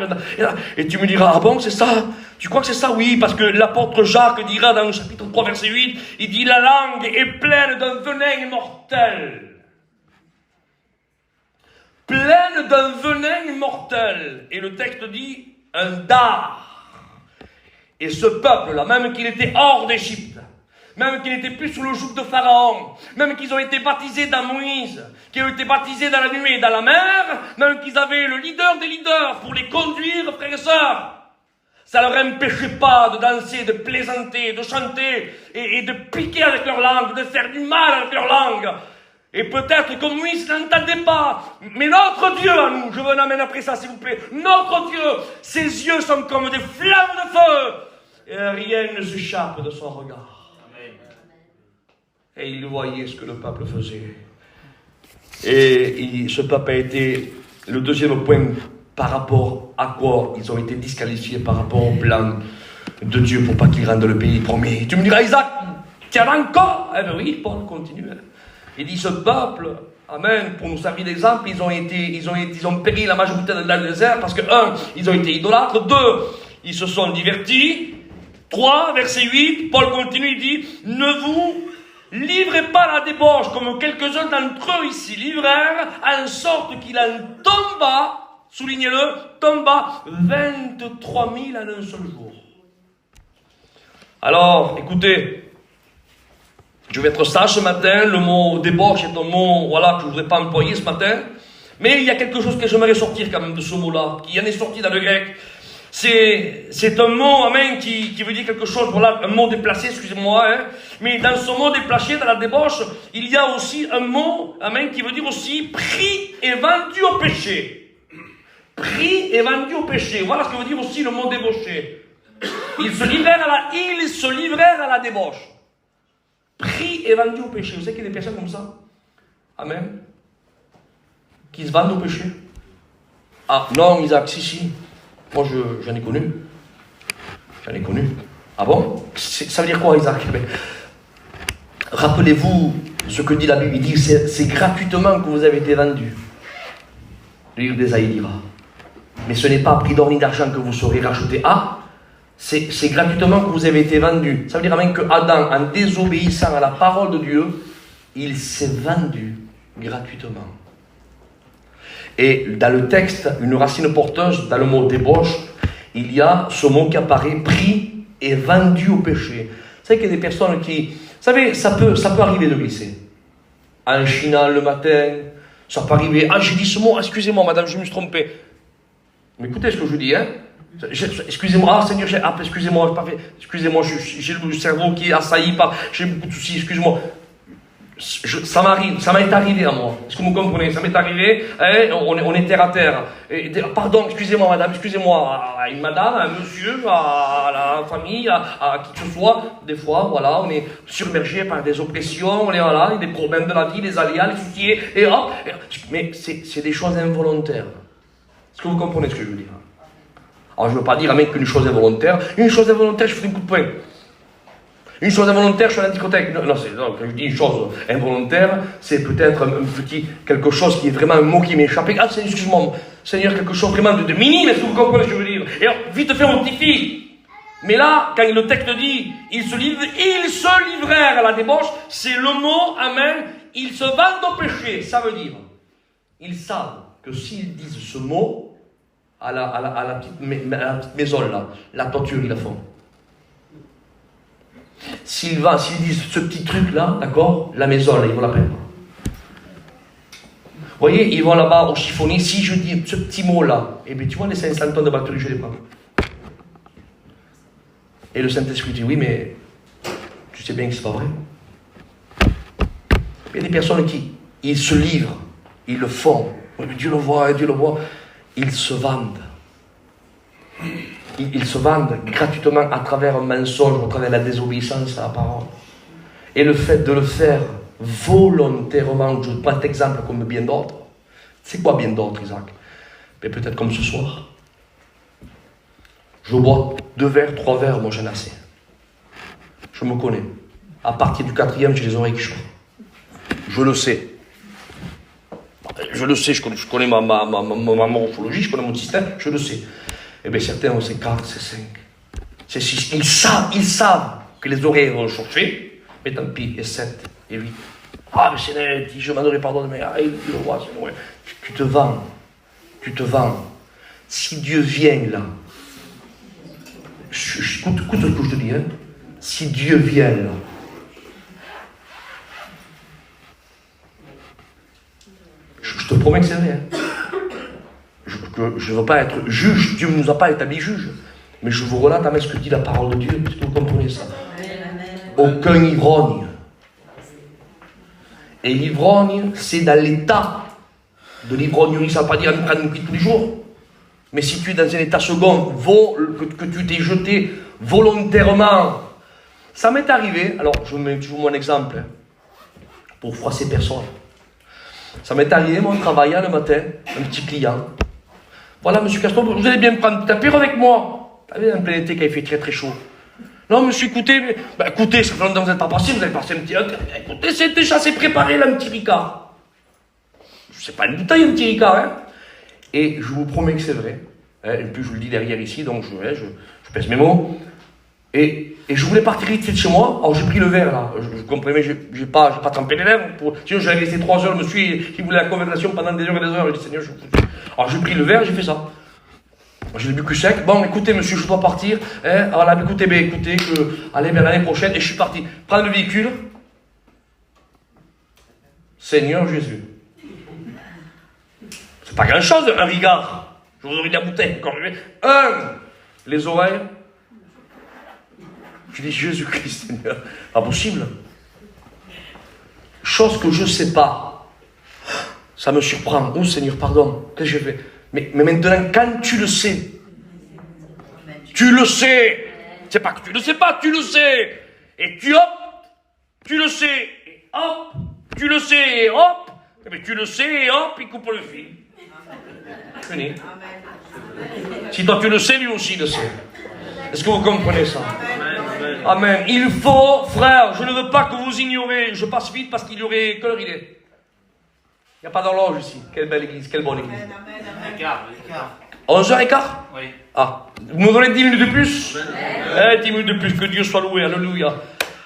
et tu me diras, ah bon, c'est ça? Tu crois que c'est ça? Oui, parce que l'apôtre Jacques dira dans le chapitre 3, verset 8, il dit, la langue est pleine d'un venin mortel. Pleine d'un venin mortel. Et le texte dit, un dard. Et ce peuple-là, même qu'il était hors d'Égypte, même qu'il n'était plus sous le joug de Pharaon, même qu'ils ont été baptisés dans Moïse, qu'ils ont été baptisés dans la nuée et dans la mer, même qu'ils avaient le leader des leaders pour les conduire, frères et sœurs, ça leur empêchait pas de danser, de plaisanter, de chanter, et de piquer avec leur langue, de faire du mal avec leur langue. Et peut-être que Moïse n'entendait pas. Mais notre Dieu à nous, je veux l'amener après ça s'il vous plaît, notre Dieu, ses yeux sont comme des flammes de feu. Et rien ne s'échappe de son regard. Amen. Et il voyait ce que le peuple faisait. Et ce peuple a été le deuxième point par rapport à quoi ils ont été disqualifiés par rapport au plan de Dieu pour pas qu'ils rendent le pays promis. Tu me diras, Isaac, tu en as encore? Eh bien oui, Paul continue. Il dit, ce peuple, amen, pour nous servir d'exemple, ils ont péri la majorité dans le désert parce que, 1, ils ont été idolâtres, 2, ils se sont divertis, 3, verset 8, Paul continue, il dit, ne vous livrez pas à la débauche comme quelques-uns d'entre eux ici livrèrent, en sorte qu'il en tomba, soulignez-le, tomba 23 000 en un seul jour. Alors, écoutez, je vais être sage ce matin, le mot débauche est un mot que je ne voudrais pas employer ce matin, mais il y a quelque chose que j'aimerais sortir quand même de ce mot-là, qui en est sorti dans le grec. C'est un mot, amen, qui veut dire quelque chose, un mot déplacé, excusez-moi, mais dans ce mot déplacé, dans la débauche, il y a aussi un mot, amen, qui veut dire aussi pris et vendu au péché. Pris et vendu au péché. Voilà ce que veut dire aussi le mot débauché. Ils se livrèrent à la débauche. Pris et vendu au péché. Vous savez qu'il y a des personnes comme ça? Amen. Qui se vendent au péché. Ah non, Isaac, si. Moi, j'en ai connu. J'en ai connu. Ah bon? Ça veut dire quoi, Isaac? Rappelez-vous ce que dit la Bible. Il dit, c'est gratuitement que vous avez été vendus. Le livre d'Ésaïe dira. Mais ce n'est pas à prix d'or ni d'argent que vous serez rachetés. Ah, c'est gratuitement que vous avez été vendus. Ça veut dire même que Adam, en désobéissant à la parole de Dieu, il s'est vendu gratuitement. Et dans le texte, une racine porteuse, dans le mot débauche, il y a ce mot qui apparaît, pris et vendu au péché. Vous savez qu'il y a des personnes qui... Vous savez, ça peut arriver de glisser. En chinant le matin, ça peut arriver. Ah, j'ai dit ce mot, excusez-moi madame, je me suis trompé. Mais écoutez ce que je dis, excusez-moi, Seigneur, excusez-moi, j'ai le cerveau qui est assailli par... J'ai beaucoup de soucis, excusez-moi. Ça m'est arrivé à moi. Est-ce que vous comprenez? Ça m'est arrivé, on est terre à terre. Pardon, excusez-moi madame, excusez-moi, à une madame, à un monsieur, à la famille, à qui que ce soit. Des fois, voilà, on est submergé par des oppressions, il y a des problèmes de la vie, des aléas, les soucis, et hop. Mais c'est des choses involontaires. Est-ce que vous comprenez ce que je veux dire? Alors je ne veux pas dire qu'une chose involontaire. Une chose involontaire, je fais un coup de poing. Une chose involontaire, je suis à l'anticothèque. Non, quand je dis une chose involontaire, c'est peut-être quelque chose qui est vraiment un mot qui m'est échappé. Ah, excuse-moi, Seigneur, quelque chose vraiment de minime, est-ce que vous comprenez ce que je veux dire? Et alors, vite fait, mon petit fils. Mais là, quand le texte dit, ils se livrèrent à la débauche, c'est le mot, amen, ils se vendent au péché. Ça veut dire, ils savent que s'ils disent ce mot, à la petite maison là, la torture, ils la font. S'ils disent ce petit truc là, d'accord, la maison là, ils vont la perdre. voyez, ils vont là-bas au chiffonnier. Si je dis ce petit mot-là, eh bien, tu vois, les 500 tonnes de batterie, je les prends. Et le Saint-Esprit dit, oui, mais tu sais bien que c'est pas vrai. Il y a des personnes qui, ils se livrent, ils le font. Dieu le voit, Dieu le voit. Ils se vendent. Ils se vendent gratuitement à travers un mensonge, à travers la désobéissance à la parole. Et le fait de le faire volontairement, je prends cet exemple comme bien d'autres. C'est quoi bien d'autres, Isaac? Mais peut-être comme ce soir. Je bois 2 verres, 3 verres, moi j'en ai assez. Je me connais. À partir du 4e, j'ai les oreilles qui chauffent. Je le sais. Je le sais, je connais ma morphologie, je connais mon système, je le sais. Eh bien, certains ont c'est 4, c'est 5, c'est 6. Ils savent que les oreilles vont chauffer, mais tant pis, et 7, et 8. Ah, mais c'est net, je m'en aurais pardonné, mais tu le vois, c'est vrai. Tu te vends. Tu te vends. Si Dieu vient là, écoute ce que je te dis, hein. Si Dieu vient là, je te promets que c'est vrai. Hein. Je ne veux pas être juge, Dieu ne nous a pas établi juge. Mais je vous relate ce que dit la parole de Dieu, est-ce que vous comprenez ça? Aucun ivrogne. Et l'ivrogne, c'est dans l'état de l'ivrognerie, ça ne veut pas dire en train de nous quitter tous les jours. Mais si tu es dans un état second, que tu t'es jeté volontairement, ça m'est arrivé, alors je vous mets toujours mon exemple, hein, pour froisser personne. Ça m'est arrivé, moi, en travaillant le matin, un petit client. Voilà, monsieur Castro, vous allez bien me prendre un apéro avec moi. Vous savez, en plein été, quand il fait très très chaud. Non, monsieur, écoutez, écoutez, ça fait longtemps que vous n'êtes pas passé, vous avez passé un petit... Écoutez, c'est déjà, c'est préparé, là, un petit Ricard. C'est pas une bouteille, un petit Ricard, hein. Et je vous promets que c'est vrai. Hein, et puis, je vous le dis derrière ici, donc je pèse mes mots. Et je voulais partir vite de chez moi, alors j'ai pris le verre là, je comprenais, j'ai pas trempé les lèvres, sinon j'allais rester 3 heures, le monsieur qui voulait la conversation pendant des heures et des heures, je dis Seigneur, alors j'ai pris le verre, j'ai fait ça. Je l'ai bu que sec, bon écoutez monsieur, je dois partir, hein, alors là, écoutez, allez bien l'année prochaine, et je suis parti, prendre le véhicule, Seigneur Jésus. C'est pas grand chose, un Ricard, je vous aurais dit la bouteille, encore les oreilles. Je dis Jésus-Christ, Seigneur. Pas possible. Chose que je ne sais pas. Ça me surprend. Oh Seigneur, pardon. Qu'est-ce que j'ai fait? Mais maintenant, quand tu le sais. Tu le sais. C'est pas que tu le sais pas, tu le sais. Et tu hop, tu le sais. Et hop, tu le sais. Et hop, mais tu le sais. Et hop, il coupe le fil. Fini. Si toi tu le sais, lui aussi le sait. Est-ce que vous comprenez ça? Amen. Il faut, frère, je ne veux pas que vous ignorez. Je passe vite parce qu'il y aurait... Quelle heure il est? Il n'y a pas d'horloge ici. Quelle belle église, quelle bonne église. 11h15?
Oui.
Ah, vous me donnez 10 minutes de plus? 10 minutes de plus, que Dieu soit loué, alléluia.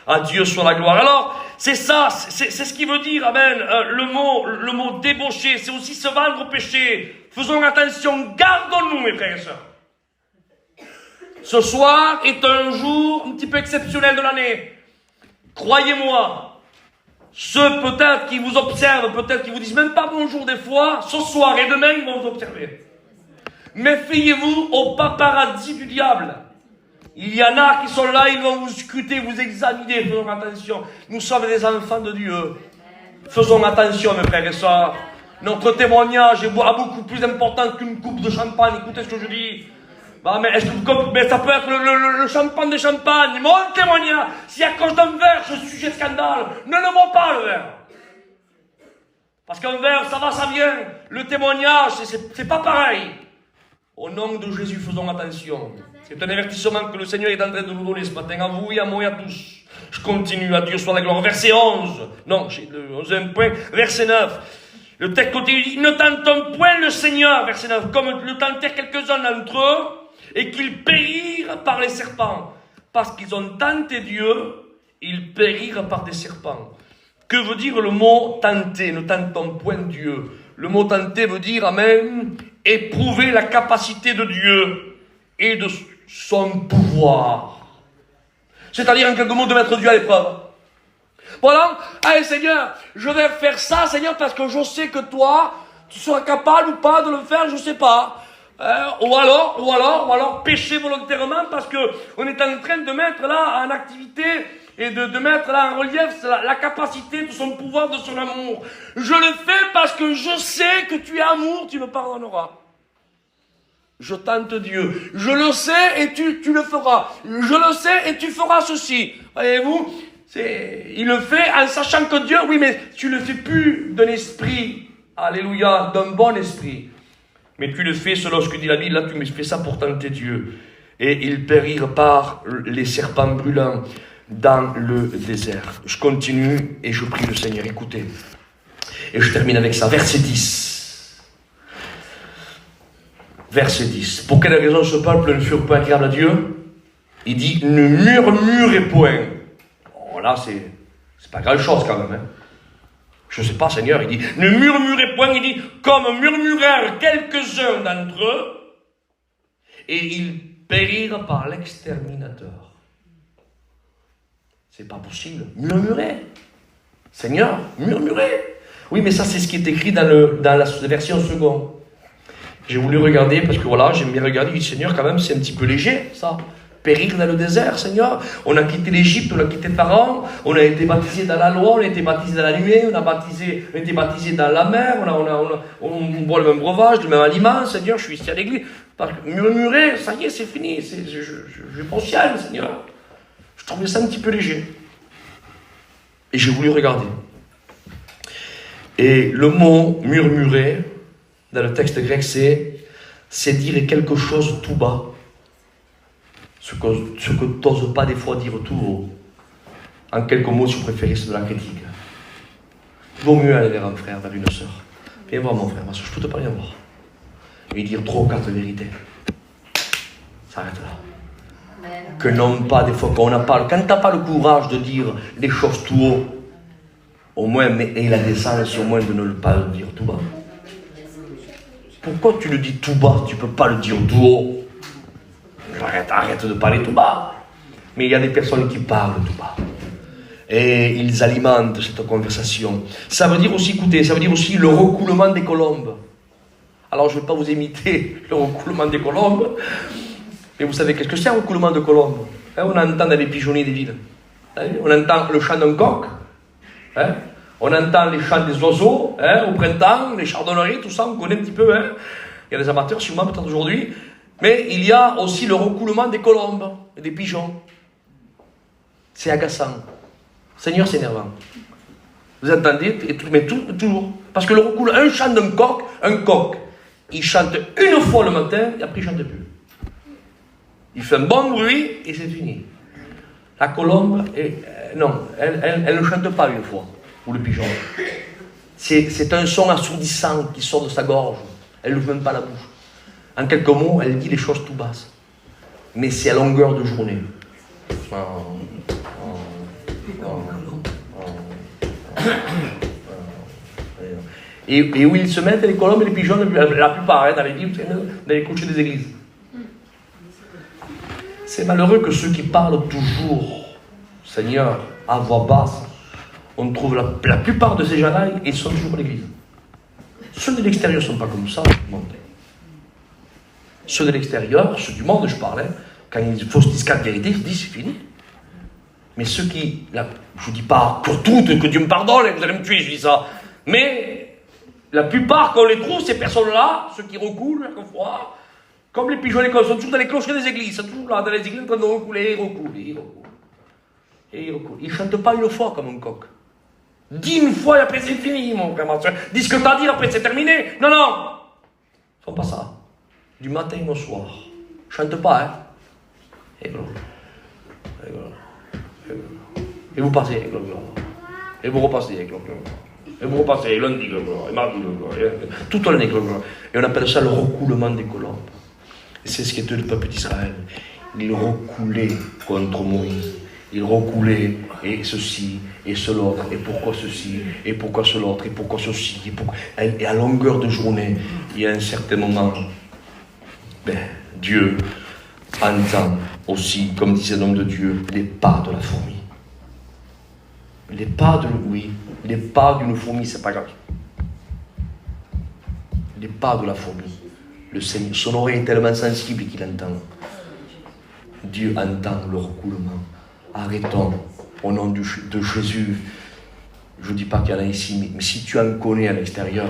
À Dieu soit la gloire. Alors, c'est ça, c'est ce qui veut dire, amen, le mot débaucher, c'est aussi se vendre au péché. Faisons attention, gardons-nous mes frères et sœurs. Ce soir est un jour un petit peu exceptionnel de l'année. Croyez-moi, ceux peut-être qui vous observent, peut-être qui vous disent même pas bonjour des fois, ce soir et demain ils vont vous observer. Méfiez-vous au paparazzi du diable. Il y en a qui sont là, ils vont vous scruter, vous examiner, faisons attention. Nous sommes des enfants de Dieu. Faisons attention mes frères et sœurs. Notre témoignage est beaucoup plus important qu'une coupe de champagne, écoutez ce que je dis. Bah, mais ça peut être le champagne des champagnes. Mon témoignage, si à cause d'un verre je suis sujet de scandale, ne le bois pas le verre. Parce qu'un verre, ça va, ça vient. Le témoignage, c'est pas pareil. Au nom de Jésus, faisons attention. C'est un avertissement que le Seigneur est en train de nous donner ce matin, à vous et à moi et à tous. Je continue, à Dieu soit la gloire. Verset 11. Non, j'ai le 11e point. Verset 9. Le texte continue, il dit, ne tentons point le Seigneur, verset 9, comme le tentèrent quelques-uns d'entre eux, et qu'ils périrent par les serpents. Parce qu'ils ont tenté Dieu, ils périrent par des serpents. Que veut dire le mot tenter? Ne tentons point Dieu. Le mot tenter veut dire, amen, éprouver la capacité de Dieu et de son pouvoir. C'est-à-dire, en quelques mots, de mettre Dieu à l'épreuve. Voilà, allez Seigneur, je vais faire ça, Seigneur, parce que je sais que toi, Tu seras capable ou pas de le faire, je ne sais pas. Ou alors pécher volontairement parce que on est en train de mettre là en activité et de mettre là en relief la capacité de son pouvoir, de son amour. Je le fais parce que je sais que tu es amour, tu me pardonneras. Je tente Dieu. Je le sais et tu le feras. Je le sais et tu feras ceci. Voyez-vous, il le fait en sachant que Dieu, oui, mais tu le fais plus d'un esprit, alléluia, d'un bon esprit. Mais tu le fais selon ce que dit la Bible, là tu me fais ça pour tenter Dieu. Et ils périrent par les serpents brûlants dans le désert. Je continue et je prie le Seigneur, écoutez. Et je termine avec ça, verset 10. Verset 10. Pour quelle raison ce peuple ne fut pas agréable à Dieu? Il dit, ne murmurez point. Bon, là, c'est pas grand chose quand même. Je ne sais pas, Seigneur, il dit, ne murmurez point, il dit, comme murmurèrent quelques-uns d'entre eux, et ils périrent par l'exterminateur. C'est pas possible. Murmurez. Seigneur, murmurez. Oui, mais ça, c'est ce qui est écrit dans la version seconde. J'ai voulu regarder, parce que voilà, j'aime bien regarder, je dis, Seigneur, quand même, c'est un petit peu léger, ça. Périr dans le désert, Seigneur. On a quitté l'Égypte, on a quitté Pharaon, on a été baptisé dans la loi, on a été baptisé dans la nuée, on a été baptisé dans la mer, on boit le même breuvage, le même aliment, Seigneur, je suis ici à l'église. Murmurer, ça y est, c'est fini, je vais pas au ciel, Seigneur. Je trouvais ça un petit peu léger. Et j'ai voulu regarder. Et le mot murmurer, dans le texte grec, c'est dire quelque chose tout bas. Ce que tu n'oses pas des fois dire tout haut. En quelques mots, si vous préférez, c'est de la critique. Il vaut mieux aller vers un frère, vers une sœur. Viens voir mon frère, ma soeur, je peux te parler à voir. Et dire 3 ou 4 vérités. Ça arrête là. Que non pas des fois, quand tu n'as pas le courage de dire les choses tout haut, au moins, et la décence au moins de ne pas le dire tout bas. Pourquoi tu le dis tout bas, tu ne peux pas le dire tout haut? Arrête de parler tout bas. Mais il y a des personnes qui parlent tout bas. Et ils alimentent cette conversation. Ça veut dire aussi, écoutez, ça veut dire aussi le recoulement des colombes. Alors je ne vais pas vous imiter le recoulement des colombes. Mais vous savez qu'est-ce que c'est un recoulement de colombes? On entend dans les pigeonniers des villes. On entend le chant d'un coq. On entend les chants des oiseaux au printemps, les chardonneries, tout ça, on connaît un petit peu. Il y a des amateurs, sûrement, peut-être aujourd'hui. Mais il y a aussi le recoulement des colombes et des pigeons. C'est agaçant. Seigneur, c'est énervant. Vous entendez? Mais toujours. Parce que le recoulement, un chant d'un coq, il chante une fois le matin et après il ne chante plus. Il fait un bon bruit et c'est fini. La colombe, elle ne chante pas une fois. Ou le pigeon. C'est un son assourdissant qui sort de sa gorge. Elle n'ouvre même pas la bouche. En quelques mots, elle dit les choses tout basses. Mais c'est à longueur de journée. Et où ils se mettent, les colombes et les pigeons, la plupart, dans les villes, dans les couchers des églises. C'est malheureux que ceux qui parlent toujours, Seigneur, à voix basse, on trouve la plupart de ces gens-là, ils sont toujours à l'église. Ceux de l'extérieur ne sont pas comme ça, du monde. Ceux de l'extérieur, ceux du monde, je parlais, quand il faut se dire 4 vérités, ils se disent c'est fini. Mais ceux qui, je ne dis pas pour toutes, que Dieu me pardonne, vous allez me tuer, je dis ça. Mais la plupart, quand on les trouve, ces personnes-là, ceux qui recoulent, quelquefois, comme les pigeons, ils sont toujours dans les cloches des églises, ils sont toujours là, dans les églises, quand on recoule, ils recoulent. Ils ne chantent pas une fois comme un coq. Dis une fois et après c'est fini, mon frère, ma soeur. Dis ce que tu as dit, après c'est terminé. Non. Ils font pas ça. Du matin au soir. Chante pas, Et vous passez, et vous repassez, et vous repassez, lundi, et mardi, toute l'année, et on appelle ça le recoulement des colombes. Et c'est ce qu'était le peuple d'Israël. Il recoulait contre Moïse. Il recoulait, et ceci, et cela, et pourquoi ceci, et pourquoi cela, et pourquoi ceci, et à longueur de journée, il y a un certain moment, Dieu entend aussi, comme disait l'homme de Dieu, les pas de la fourmi. Les pas d'une fourmi, c'est pas grave. n'est pas de la fourmi. Le Seigneur, son oreille est tellement sensible qu'il entend. Dieu entend le recoulement. Arrêtons, au nom de Jésus. Je ne dis pas qu'il y en a ici, mais si tu en connais à l'extérieur,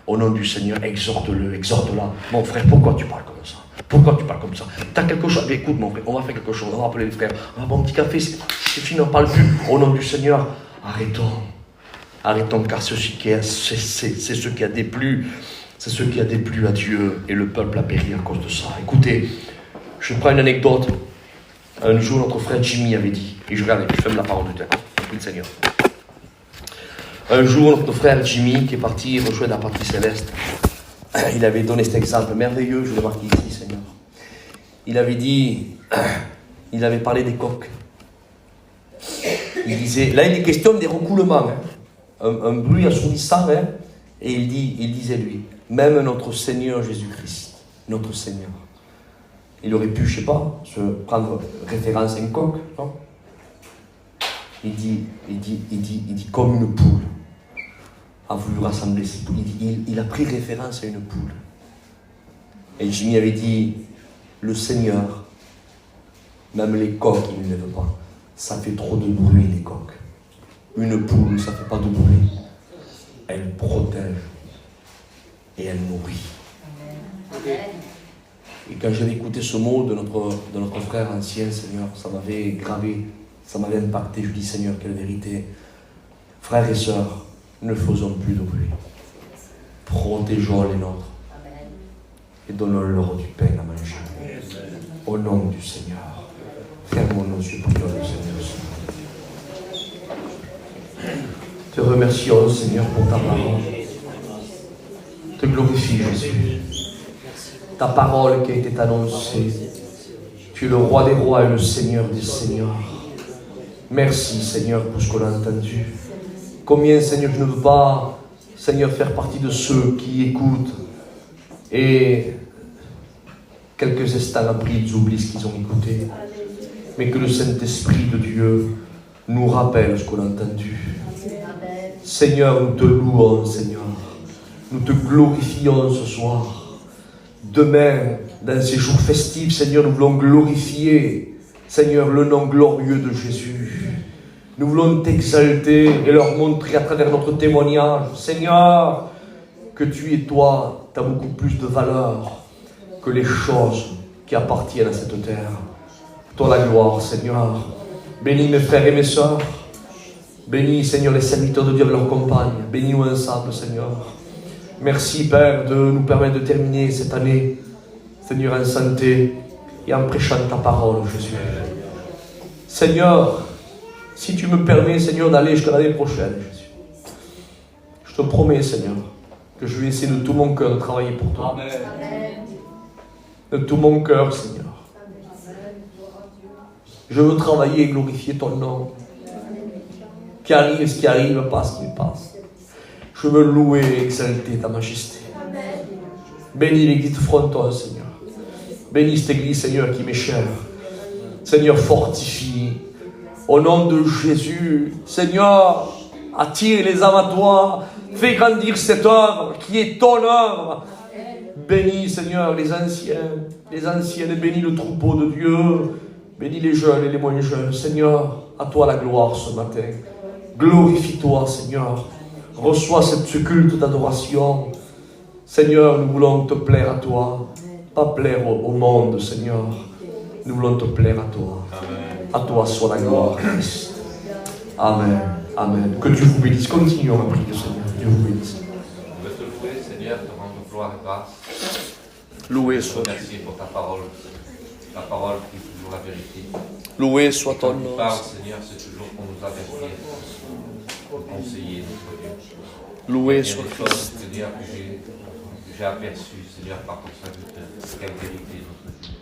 au nom du Seigneur, exhorte-le, exhorte-la. Mon frère, pourquoi tu parles comme ça? Pourquoi tu parles comme ça? Tu as quelque chose? Écoute, mon frère, on va faire quelque chose. On va appeler les frères. On va boire un petit café. C'est fini, on ne parle plus. Au nom du Seigneur, arrêtons. Arrêtons, car c'est ce qui a déplu. C'est ce qui a déplu à Dieu. Et le peuple a péri à cause de ça. Écoutez, je prends une anecdote. Un jour, notre frère Jimmy avait dit, et je ferme la parole de Dieu, le Seigneur. Un jour, notre frère Jimmy, qui est parti rejoindre la patrie céleste, il avait donné cet exemple merveilleux, je l'ai marqué ici, Seigneur. Il avait dit, il avait parlé des coqs. Il disait, là il est question des recoulements, un bruit assourdissant, et il disait lui, même notre Seigneur Jésus-Christ, notre Seigneur, il aurait pu, je ne sais pas, se prendre référence à un coq, non? Il dit, comme une poule a voulu rassembler ses poules. Il a pris référence à une poule. Et Jimmy avait dit, le Seigneur, même les coqs, il ne lève pas. Ça fait trop de bruit, les coqs. Une poule, ça ne fait pas de bruit. Elle protège et elle nourrit. Amen. Et quand j'avais écouté ce mot de notre frère ancien, Seigneur, ça m'avait gravé, ça m'avait impacté. Je dis, Seigneur, quelle vérité. Frères et sœurs, ne faisons plus de bruit. Protégeons les nôtres. Et donnons-leur du pain à manger. Au nom du Seigneur. Fermons nos yeux, prions le Seigneur. Te remercions, Seigneur, pour ta parole. Te glorifie, Jésus. Ta parole qui a été annoncée. Tu es le roi des rois et le Seigneur des seigneurs. Merci, Seigneur, pour ce qu'on a entendu. Combien, Seigneur, je ne veux pas, Seigneur, faire partie de ceux qui écoutent et quelques instants après, ils oublient ce qu'ils ont écouté. Mais que le Saint-Esprit de Dieu nous rappelle ce qu'on a entendu. Seigneur, nous te louons, Seigneur. Nous te glorifions ce soir. Demain, dans ces jours festifs, Seigneur, nous voulons glorifier, Seigneur, le nom glorieux de Jésus. Nous voulons t'exalter et leur montrer à travers notre témoignage, Seigneur, que tu et toi, tu as beaucoup plus de valeur que les choses qui appartiennent à cette terre. Toi la gloire, Seigneur. Bénis mes frères et mes sœurs. Bénis, Seigneur, les serviteurs de Dieu avec leurs compagnes. Bénis-nous ensemble, Seigneur. Merci, Père, de nous permettre de terminer cette année, Seigneur, en santé et en prêchant ta parole, Jésus. Seigneur, si tu me permets, Seigneur, d'aller jusqu'à l'année prochaine, Jésus, je te promets, Seigneur, que je vais essayer de tout mon cœur de travailler pour toi. Amen. De tout mon cœur, Seigneur. Je veux travailler et glorifier ton nom. Qu'arrive ce qui arrive, passe ce qui passe. Je veux louer et exalter ta majesté. Bénis l'église de Fronton, Seigneur. Bénis cette église, Seigneur, qui m'est chère. Seigneur, fortifie. Au nom de Jésus, Seigneur, attire les âmes à toi. Fais grandir cette œuvre qui est ton œuvre. Bénis, Seigneur, les anciennes, bénis le troupeau de Dieu. Bénis les jeunes et les moins jeunes. Seigneur, à toi la gloire ce matin. Glorifie-toi, Seigneur. Reçois ce culte d'adoration. Seigneur, nous voulons te plaire à toi. Pas plaire au monde, Seigneur. Nous voulons te plaire à toi. Amen. À toi soit la gloire, Christ. Amen. Amen. Que Dieu vous bénisse. Continuons à prier, Seigneur. Dieu vous bénisse.
Je veux te louer, Seigneur, te rendre gloire et grâce.
Loué soit.
Merci pour ta parole. La parole qui est toujours la vérité.
Loué soit ton nom.
Parle, Seigneur, c'est toujours pour nous avertir, pour conseiller notre Dieu.
Loué soit
Christ. Seigneur, que j'ai aperçu, Seigneur, par ton serviteur, quelle vérité notre Dieu.